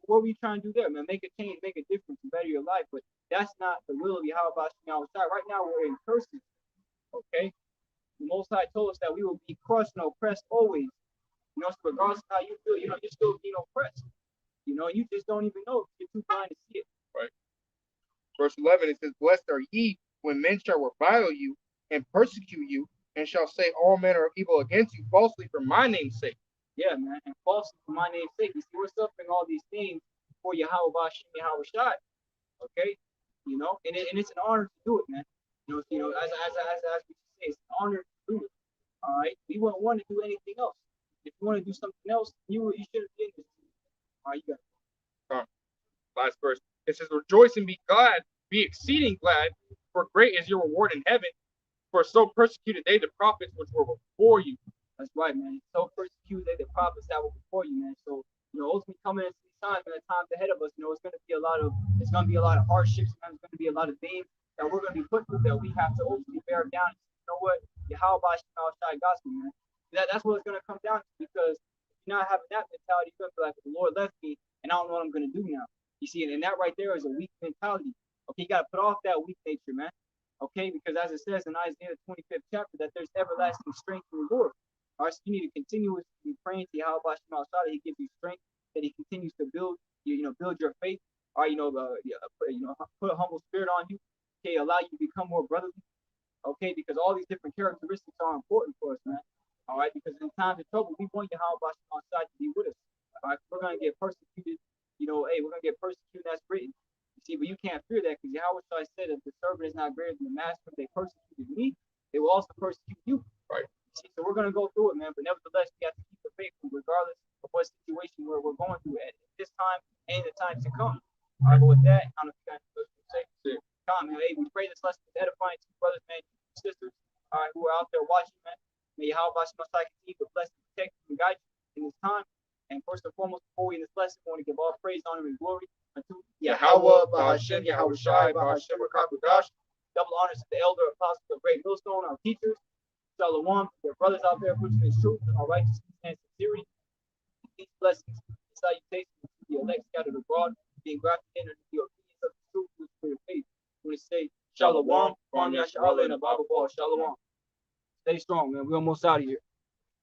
were you trying to do there, man? Make a change, make a difference, and better your life. But that's not the will of Yahweh outside. Right now we're in curses. Okay. The Most High told us that we will be crushed and oppressed always. So regardless of how you feel, you're still being oppressed. You just don't even know. You're too blind to see it. Right. Verse 11, it says, blessed are ye when men shall revile you and persecute you, and shall say all manner of evil against you falsely for my name's sake. Yeah, man, and falsely for my name's sake. You see, we're suffering all these things for Yahweh Yahweh Shai. Okay, and it's an honor to do it, man. As we say, it's an honor to do it. All right, we wouldn't want to do anything else. If you want to do something else, you shouldn't be in this. All right, you got it. Last verse. It says, rejoice and be glad, be exceeding glad, for great is your reward in heaven. For so persecuted they the prophets which were before you. That's right, man. So persecuted they the prophets that were before you, man. So ultimately coming into these times, man, the times ahead of us, it's gonna be a lot of hardships, man. It's gonna be a lot of things that we're gonna be put through that we have to ultimately bear down. You know what? Yahweh Shai got me, man. That's what it's gonna come down to, because you're not having that mentality, you're gonna be like, the Lord left me, and I don't know what I'm gonna do now. You see, and that right there is a weak mentality. Okay, you gotta put off that weak nature, man. Okay, because as it says in Isaiah 25th chapter, that there's everlasting strength in the Lord. All right, so you need to continuously be praying to Yahweh Shema that He gives you strength, that He continues to build build your faith. All right, put a humble spirit on you. Okay, allow you to become more brotherly. Okay, because all these different characteristics are important for us, man. All right, because in times of trouble, we want Yahweh Shema to be with us. All right, we're gonna get persecuted. Hey, we're gonna get persecuted. That's written. You see, but you can't fear that because Yahweh said, if the servant is not greater than the master, if they persecuted me, they will also persecute you. Right. See, so we're gonna go through it, man. But nevertheless, we have to keep the faith, regardless of what situation where we're going through at this time and the times to come. All right, but with that, I don't know if you guys know what to say. Come, man. Hey, we pray this lesson is edifying to you, brothers, man, sisters, all right, who are out there watching, man. May Yahweh continue to bless and protect you and guide you in this time. And first and foremost, before we in this lesson, we want to give all praise, honor, and glory unto Yahweh, Bahashem, Yahweh Shai, Bahashem, Rakakudash. double honors to the elder apostles of Great Millstone, our teachers, Shalom, their brothers out there preaching His truth and our righteousness and sincerity. These blessings and salutations to the elect scattered abroad, being grafted in under the obedience of the truth through the spirit of faith. We say Shalom, Kwam Yashala, and above all, Shalom. Stay strong, man. We're almost out of here.